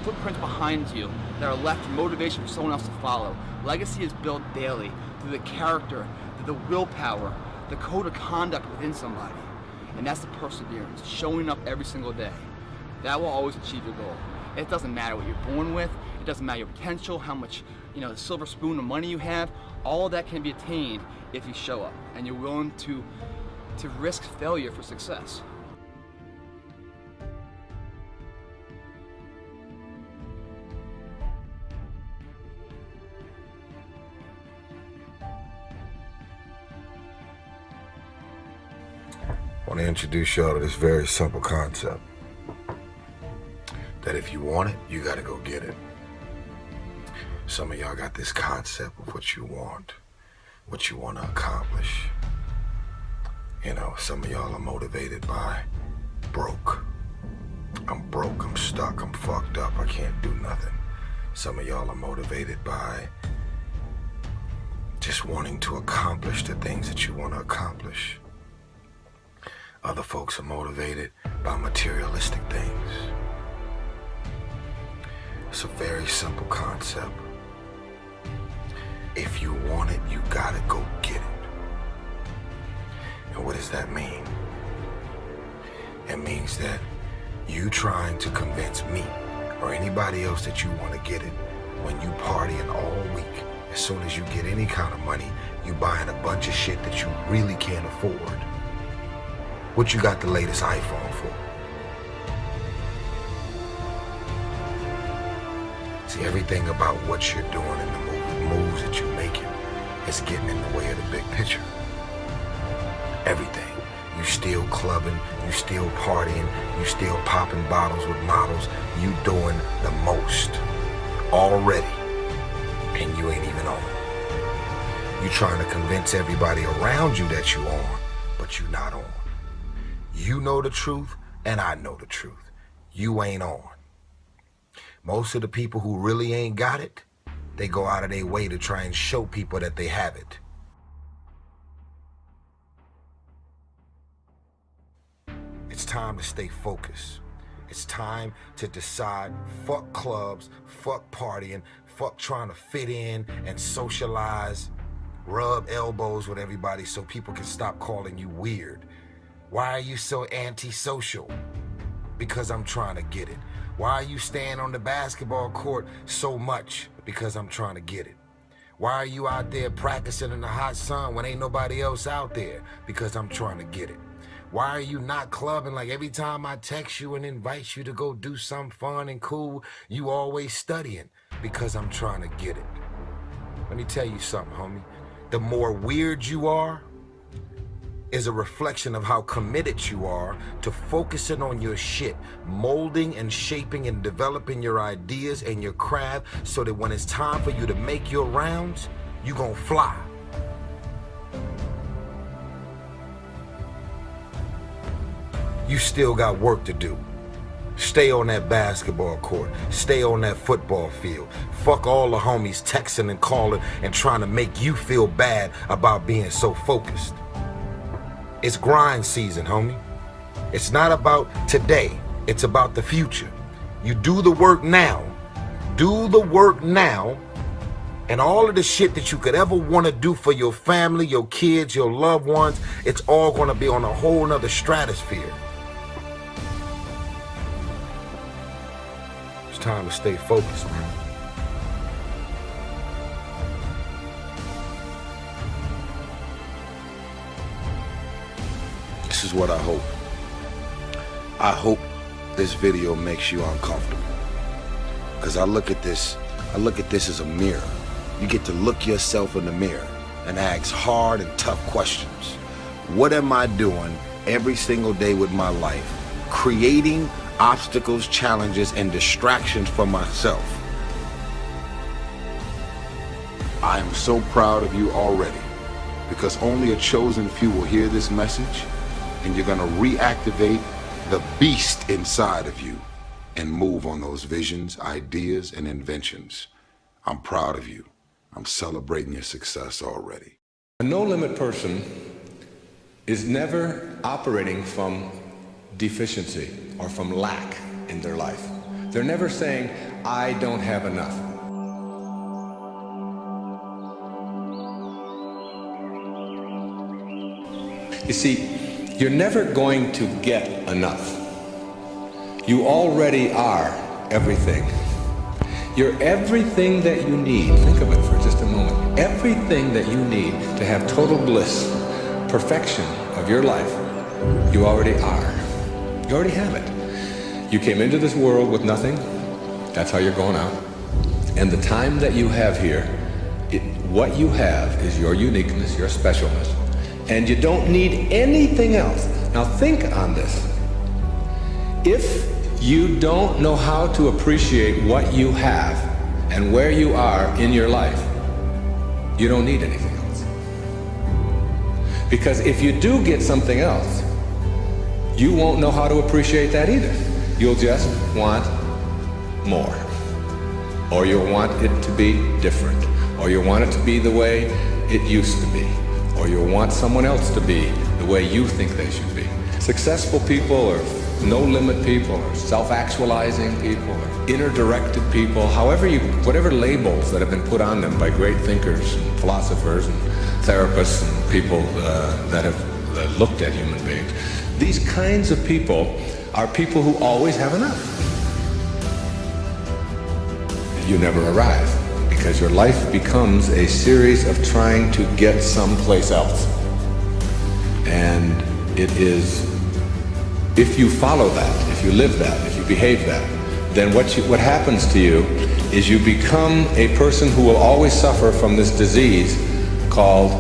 Footprints behind you that are left for motivation for someone else to follow. Legacy is built daily through the character, through the willpower, the code of conduct within somebody. And that's the perseverance, showing up every single day. That will always achieve your goal. It doesn't matter what you're born with, it doesn't matter your potential, how much, the silver spoon of money you have. All of that can be attained if you show up and you're willing to risk failure for success. I want to introduce y'all to this very simple concept. That if you want it, you got to go get it. Some of y'all got this concept of what you want to accomplish. Some of y'all are motivated by broke. I'm broke, I'm stuck, I'm fucked up, I can't do nothing. Some of y'all are motivated by just wanting to accomplish the things that you want to accomplish. Other folks are motivated by materialistic things. It's a very simple concept. If you want it, you gotta go get it. And what does that mean? It means that you trying to convince me or anybody else that you want to get it when you partying all week. As soon as you get any kind of money, you buying a bunch of shit that you really can't afford. What you got the latest iPhone for? See, everything about what you're doing and the moves that you're making is getting in the way of the big picture. Everything. You still clubbing, you still partying, you still popping bottles with models. You doing the most already, and you ain't even on. You trying to convince everybody around you that you on, but you not on. You know the truth, and I know the truth. You ain't on. Most of the people who really ain't got it, they go out of their way to try and show people that they have it. It's time to stay focused. It's time to decide, fuck clubs, fuck partying, fuck trying to fit in and socialize, rub elbows with everybody so people can stop calling you weird. Why are you so antisocial? Because I'm trying to get it. Why are you staying on the basketball court so much? Because I'm trying to get it. Why are you out there practicing in the hot sun when ain't nobody else out there? Because I'm trying to get it. Why are you not clubbing? Like every time I text you and invite you to go do something fun and cool, you always studying? Because I'm trying to get it. Let me tell you something, homie. The more weird you are is a reflection of how committed you are to focusing on your shit, molding and shaping and developing your ideas and your craft so that when it's time for you to make your rounds, you gonna fly. You still got work to do. Stay on that basketball court. Stay on that football field. Fuck all the homies texting and calling and trying to make you feel bad about being so focused. It's grind season, homie. It's not about today. It's about the future. You do the work now. Do the work now. And all of the shit that you could ever want to do for your family, your kids, your loved ones, it's all going to be on a whole nother stratosphere. It's time to stay focused, man. This is what I hope. I hope this video makes you uncomfortable. Because I look at this as a mirror. You get to look yourself in the mirror and ask hard and tough questions. What am I doing every single day with my life? Creating obstacles, challenges, and distractions for myself. I am so proud of you already, because only a chosen few will hear this message, and you're gonna reactivate the beast inside of you and move on those visions, ideas, and inventions. I'm proud of you. I'm celebrating your success already. A no-limit person is never operating from deficiency or from lack in their life. They're never saying, I don't have enough. You see, you're never going to get enough. You already are everything. You're everything that you need. Think of it for just a moment. Everything that you need to have total bliss, perfection of your life, you already are. You already have it. You came into this world with nothing. That's how you're going out. And the time that you have here, what you have is your uniqueness, your specialness. And you don't need anything else. Now think on this. If you don't know how to appreciate what you have and where you are in your life, you don't need anything else. Because if you do get something else, you won't know how to appreciate that either. You'll just want more. Or you'll want it to be different. Or you'll want it to be the way it used to be. Or you'll want someone else to be the way you think they should be. Successful people or no-limit people or self-actualizing people or inner-directed people, whatever labels that have been put on them by great thinkers and philosophers and therapists and people that have looked at human beings. These kinds of people are people who always have enough. You never arrive because your life becomes a series of trying to get someplace else. And it is If you follow that, if you live that, if you behave that, then what happens to you is you become a person who will always suffer from this disease called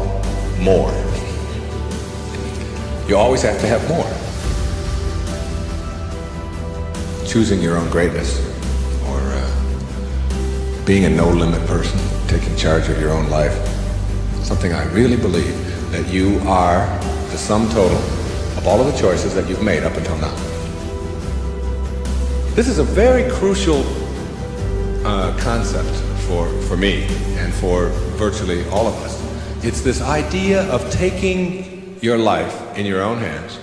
more. You always have to have more. Choosing your own greatness, or being a no-limit person, taking charge of your own life, something I really believe that you are the sum total of all of the choices that you've made up until now. This is a very crucial concept for me and for virtually all of us. It's this idea of taking your life in your own hands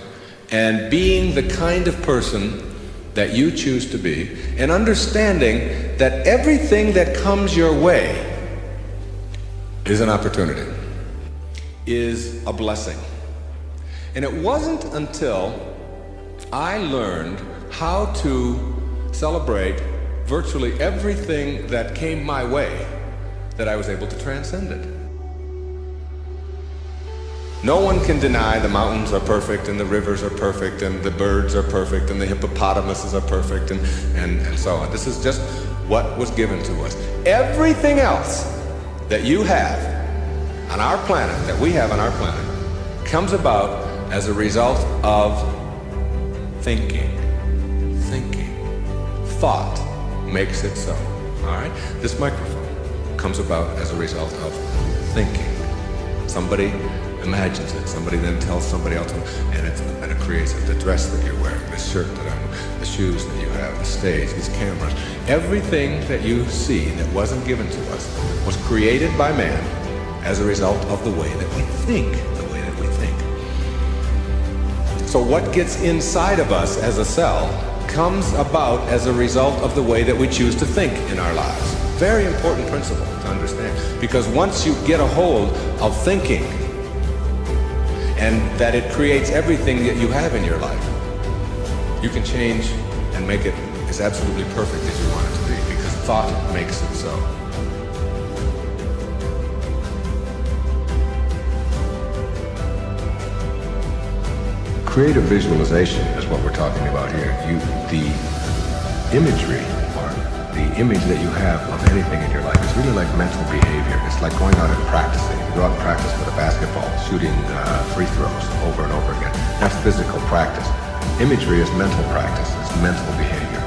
and being the kind of person that you choose to be, and understanding that everything that comes your way is an opportunity, is a blessing. And it wasn't until I learned how to celebrate virtually everything that came my way that I was able to transcend it. No one can deny the mountains are perfect and the rivers are perfect and the birds are perfect and the hippopotamuses are perfect and so on. This is just what was given to us. Everything else that you have on our planet, that we have on our planet, comes about as a result of thinking. Thought makes it so. All right? This microphone comes about as a result of thinking. Somebody imagines it. Somebody then tells somebody else, and it creates it. The dress that you're wearing, the shirt that I'm wearing, the shoes that you have, the stage, these cameras. Everything that you see that wasn't given to us was created by man as a result of the way that we think. So what gets inside of us as a cell comes about as a result of the way that we choose to think in our lives. Very important principle to understand, because once you get a hold of thinking, and that it creates everything that you have in your life, you can change and make it as absolutely perfect as you want it to be, because thought makes it so. Creative visualization is what we're talking about here. The imagery, or the image that you have of anything in your life is really like mental behavior. It's like going out and practicing. You go out and practice with a basketball, shooting free throws over and over again. That's physical practice. Imagery is mental practice. It's mental behavior.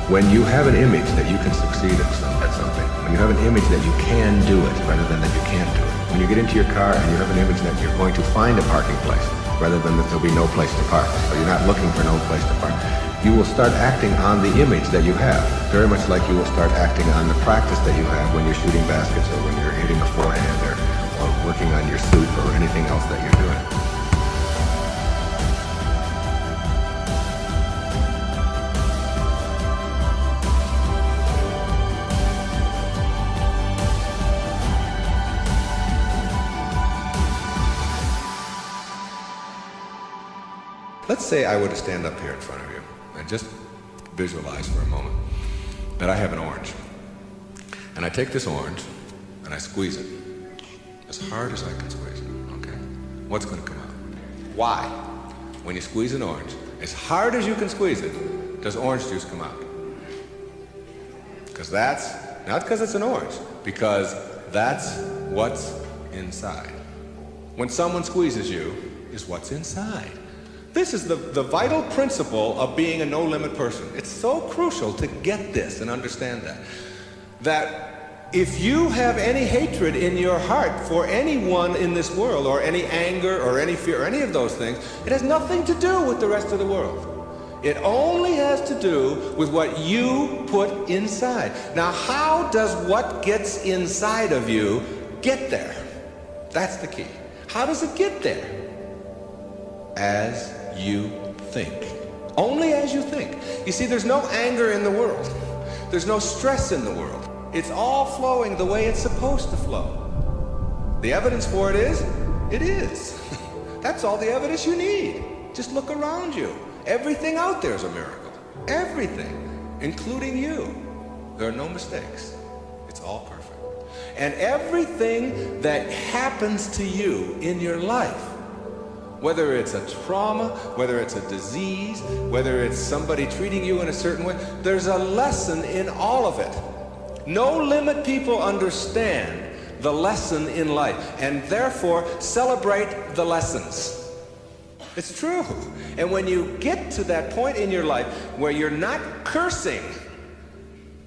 When you have an image that you can succeed at something, when you have an image that you can do it rather than that you can't do it, when you get into your car and you have an image that you're going to find a parking place rather than that there'll be no place to park, so you're not looking for no place to park, you will start acting on the image that you have, very much like you will start acting on the practice that you have when you're shooting baskets or when you're hitting a forehand or working on your soup or anything else that you're doing. Let's say I were to stand up here in front of you and just visualize for a moment that I have an orange. And I take this orange and I squeeze it as hard as I can squeeze it, okay? What's going to come out? Why? When you squeeze an orange, as hard as you can squeeze it, does orange juice come out? Because that's, not because it's an orange, because that's what's inside. When someone squeezes you, is what's inside. This is the vital principle of being a no-limit person. It's so crucial to get this and understand that if you have any hatred in your heart for anyone in this world, or any anger or any fear or any of those things, it has nothing to do with the rest of the world. It only has to do with what you put inside. Now, how does what gets inside of you get there? That's the key. How does it get there? As you think. Only as you think. You see, there's no anger in the world. There's no stress in the world. It's all flowing the way it's supposed to flow. The evidence for it is, it is. That's all the evidence you need. Just look around you. Everything out there is a miracle. Everything, including you. There are no mistakes. It's all perfect. And everything that happens to you in your life Whether it's a trauma, whether it's a disease, whether it's somebody treating you in a certain way, there's a lesson in all of it. No limit people understand the lesson in life, and therefore celebrate the lessons. It's true. And when you get to that point in your life where you're not cursing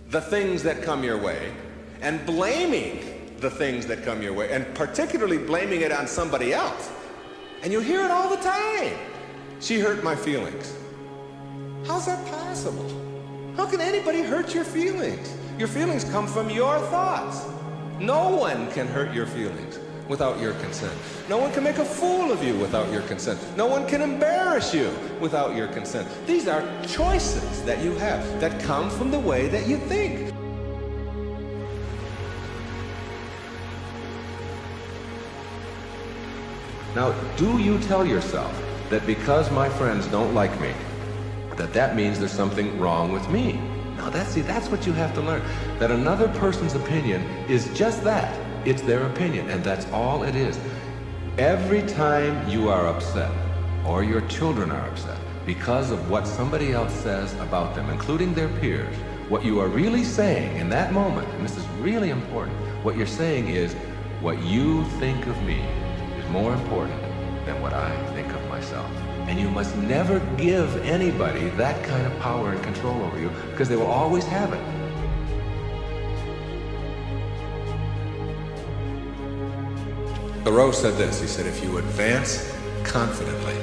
the things that come your way and blaming the things that come your way, and particularly blaming it on somebody else, and you hear it all the time. She hurt my feelings. How's that possible? How can anybody hurt your feelings? Your feelings come from your thoughts. No one can hurt your feelings without your consent. No one can make a fool of you without your consent. No one can embarrass you without your consent. These are choices that you have that come from the way that you think. Now, do you tell yourself that because my friends don't like me, that means there's something wrong with me? Now, that's what you have to learn. That another person's opinion is just that. It's their opinion, and that's all it is. Every time you are upset, or your children are upset, because of what somebody else says about them, including their peers, what you are really saying in that moment, and this is really important, what you're saying is, what you think of me is more important than what I think of myself. And you must never give anybody that kind of power and control over you, because they will always have it. Thoreau said this, he said, if you advance confidently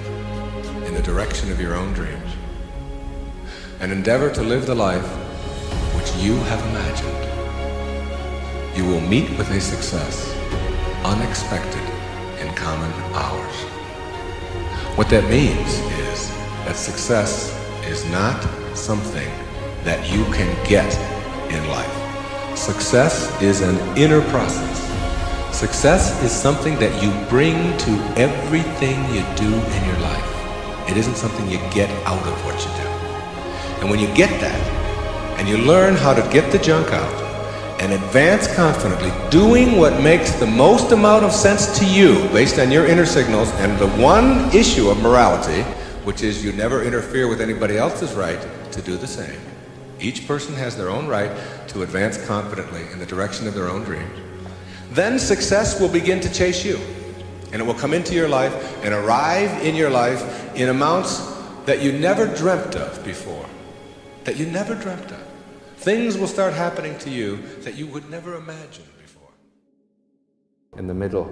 in the direction of your own dreams and endeavor to live the life which you have imagined, you will meet with a success unexpected in common hours. What that means is that success is not something that you can get in life. Success is an inner process. Success is something that you bring to everything you do in your life. It isn't something you get out of what you do. And when you get that, and you learn how to get the junk out, and advance confidently, doing what makes the most amount of sense to you based on your inner signals, and the one issue of morality, which is you never interfere with anybody else's right to do the same. Each person has their own right to advance confidently in the direction of their own dreams. Then success will begin to chase you, and it will come into your life and arrive in your life in amounts that you never dreamt of before, that you never dreamt of. Things will start happening to you that you would never imagine before. In the middle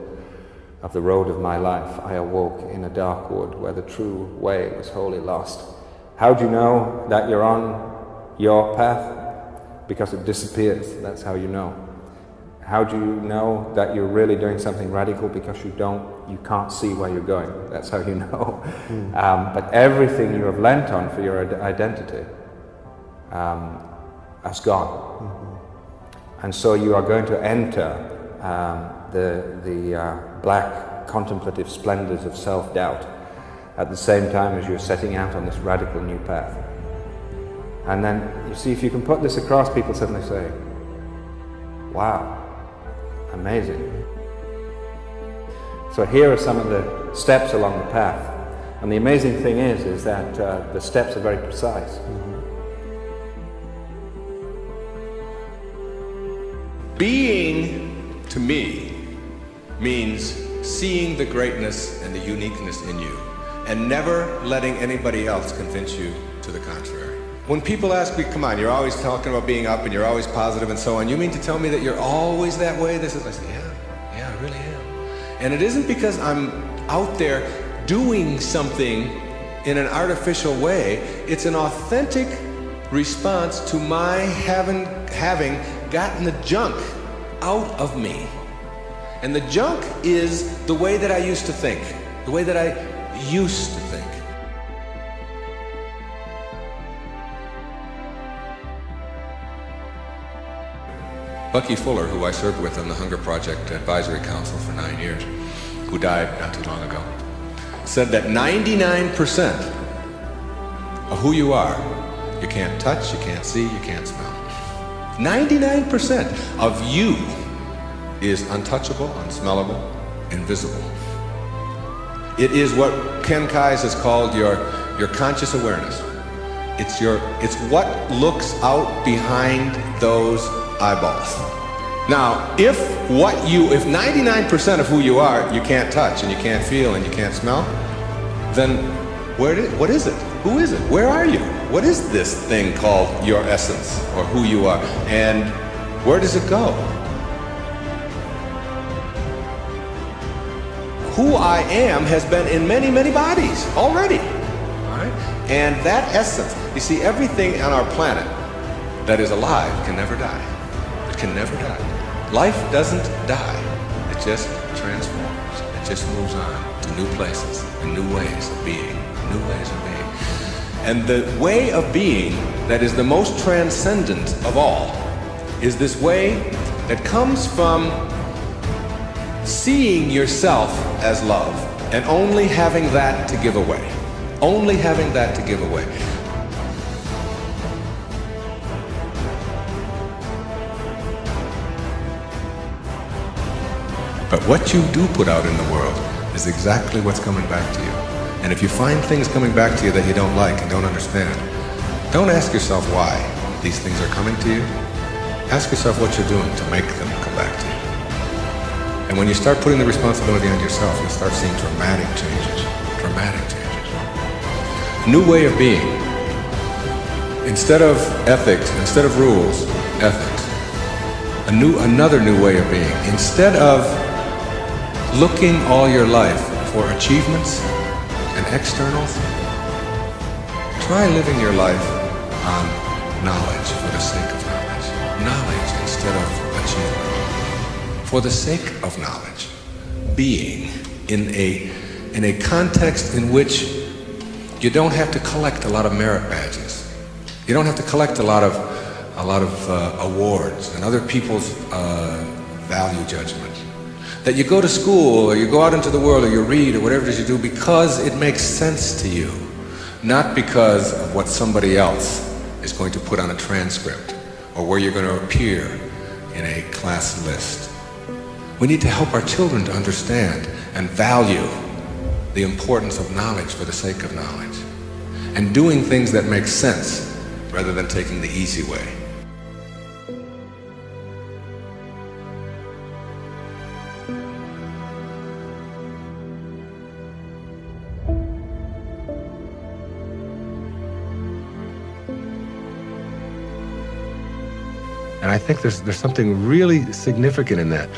of the road of my life, I awoke in a dark wood where the true way was wholly lost. How do you know that you're on your path? Because it disappears, that's how you know. How do you know that you're really doing something radical? Because you can't see where you're going. That's how you know. But everything you have lent on for your identity has gone. And so you are going to enter the black contemplative splendors of self-doubt at the same time as you're setting out on this radical new path. And then, you see, if you can put this across, people suddenly say, wow, amazing. So here are some of the steps along the path. And the amazing thing is that the steps are very precise. Being, to me, means seeing the greatness and the uniqueness in you, and never letting anybody else convince you to the contrary. When people ask me, come on, you're always talking about being up and you're always positive and so on, you mean to tell me that you're always that way? I say, yeah, I really am. And it isn't because I'm out there doing something in an artificial way. It's an authentic response to my having gotten the junk out of me. And the junk is the way that I used to think, the way that I used to think. Bucky Fuller, who I served with on the Hunger Project Advisory Council for 9 years, who died not too long ago, said that 99% of who you are, you can't touch, you can't see, you can't smell. 99% of you is untouchable, unsmellable, invisible. It is what Ken Kais has called your conscious awareness. It's what looks out behind those eyeballs. Now, if 99% of who you are, you can't touch and you can't feel and you can't smell, then what is it? Who is it? Where are you? What is this thing called your essence or who you are? And where does it go? Who I am has been in many, many bodies already. All right? And that essence, you see, everything on our planet that is alive can never die. It can never die. Life doesn't die. It just transforms. It just moves on to new places and new ways of being. New ways of being. And the way of being that is the most transcendent of all is this way that comes from seeing yourself as love and only having that to give away. Only having that to give away. But what you do put out in the world is exactly what's coming back to you. And if you find things coming back to you that you don't like and don't understand, don't ask yourself why these things are coming to you. Ask yourself what you're doing to make them come back to you. And when you start putting the responsibility on yourself, you'll start seeing dramatic changes. Dramatic changes. New way of being. Instead of ethics, instead of rules, ethics. Another new way of being. Instead of looking all your life for achievements and externals, try living your life on knowledge for the sake of knowledge. Knowledge instead of achievement. For the sake of knowledge. Being in a context in which you don't have to collect a lot of merit badges. You don't have to collect a lot of awards and other people's value judgment. That you go to school or you go out into the world or you read or whatever it is you do because it makes sense to you, not because of what somebody else is going to put on a transcript or where you're going to appear in a class list. We need to help our children to understand and value the importance of knowledge for the sake of knowledge and doing things that make sense rather than taking the easy way. And I think there's something really significant in that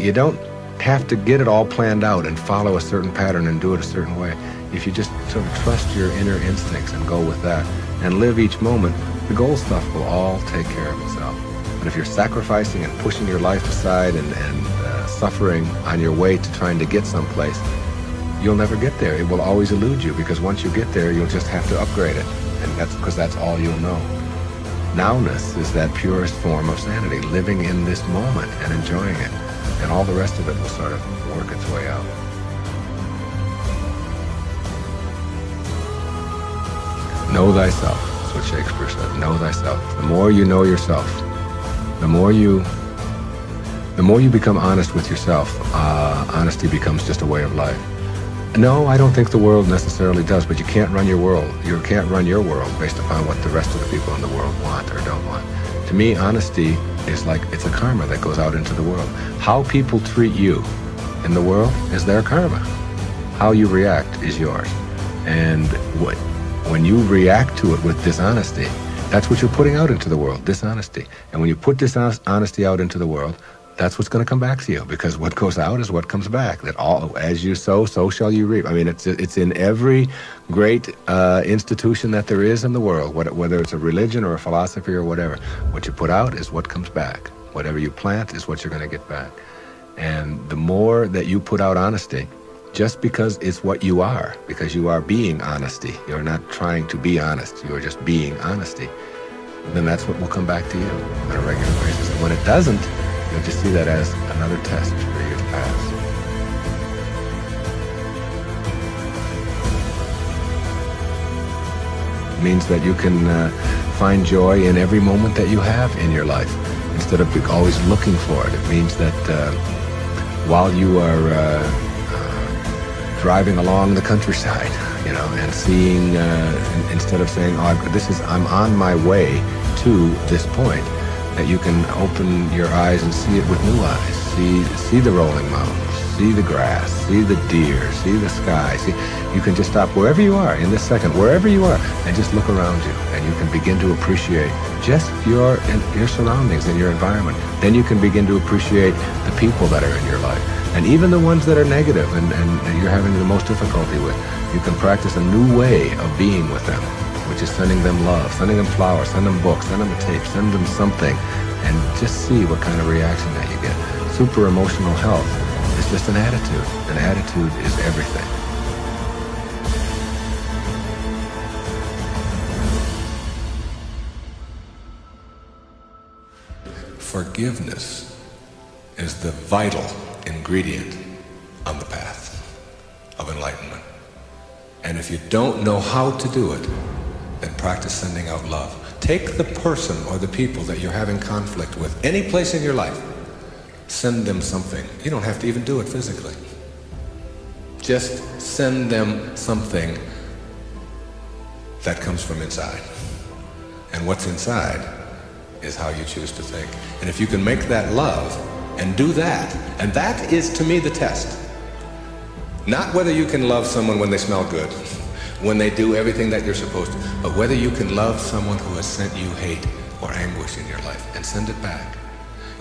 you don't have to get it all planned out and follow a certain pattern and do it a certain way. If you just sort of trust your inner instincts and go with that and live each moment, the goal stuff will all take care of itself. But if you're sacrificing and pushing your life aside and suffering on your way to trying to get someplace, you'll never get there. It will always elude you because once you get there, you'll just have to upgrade it. And that's because that's all you'll know. Nowness is that purest form of sanity, living in this moment and enjoying it. And all the rest of it will sort of work its way out. Know thyself, that's what Shakespeare said. Know thyself. The more you know yourself, the more you become honest with yourself, honesty becomes just a way of life. No, I don't think the world necessarily does, but you can't run your world. You can't run your world based upon what the rest of the people in the world want or don't want. To me, honesty is like, it's a karma that goes out into the world. How people treat you in the world is their karma. How you react is yours. And when you react to it with dishonesty, that's what you're putting out into the world, dishonesty. And when you put dishonesty out into the world, that's what's going to come back to you, because what goes out is what comes back. That all, as you sow, so shall you reap. I mean, it's in every great institution that there is in the world, whether it's a religion or a philosophy or whatever. What you put out is what comes back. Whatever you plant is what you're going to get back. And the more that you put out honesty, just because it's what you are, because you are being honesty, you're not trying to be honest, you're just being honesty, then that's what will come back to you on a regular basis. And when it doesn't, you'll just see that as another test for you to pass. It means that you can find joy in every moment that you have in your life instead of always looking for it. It means that while you are driving along the countryside, you know, and seeing, instead of saying, oh, I'm on my way to this point, that you can open your eyes and see it with new eyes. See the rolling mountains, see the grass, see the deer, see the sky. You can just stop wherever you are in this second, wherever you are, and just look around you, and you can begin to appreciate just your surroundings and your environment. Then you can begin to appreciate the people that are in your life, and even the ones that are negative and you're having the most difficulty with. You can practice a new way of being with them, which is sending them love, sending them flowers, send them books, send them a tape, send them something, and just see what kind of reaction that you get. Super emotional health is just an attitude. An attitude is everything. Forgiveness is the vital ingredient on the path of enlightenment. And if you don't know how to do it, then practice sending out love. Take the person or the people that you're having conflict with, any place in your life, send them something. You don't have to even do it physically. Just send them something that comes from inside. And what's inside is how you choose to think. And if you can make that love and do that, and that is to me the test. Not whether you can love someone when they smell good, when they do everything that you're supposed to, but whether you can love someone who has sent you hate or anguish in your life and send it back.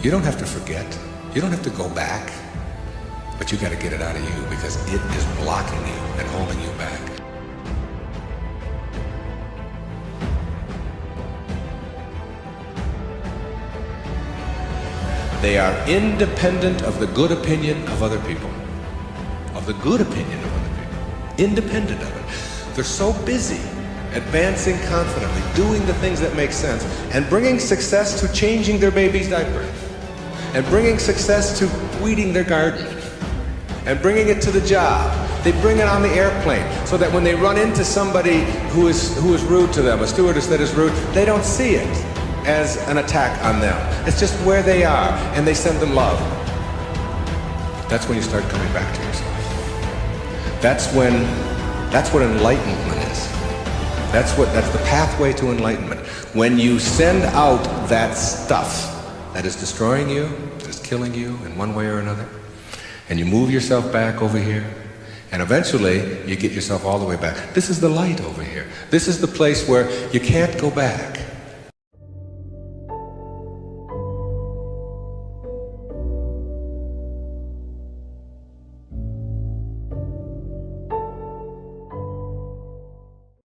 You don't have to forget. You don't have to go back, but you got to get it out of you because it is blocking you and holding you back. They are independent of the good opinion of other people. Of the good opinion of other people. Independent of it. They're so busy advancing confidently, doing the things that make sense, and bringing success to changing their baby's diaper, and bringing success to weeding their garden, and bringing it to the job. They bring it on the airplane so that when they run into somebody who is rude to them, a stewardess that is rude, they don't see it as an attack on them. It's just where they are, and they send them love. That's when you start coming back to yourself. That's what enlightenment is. That's the pathway to enlightenment. When you send out that stuff that is destroying you, that is killing you in one way or another, and you move yourself back over here, and eventually you get yourself all the way back. This is the light over here. This is the place where you can't go back.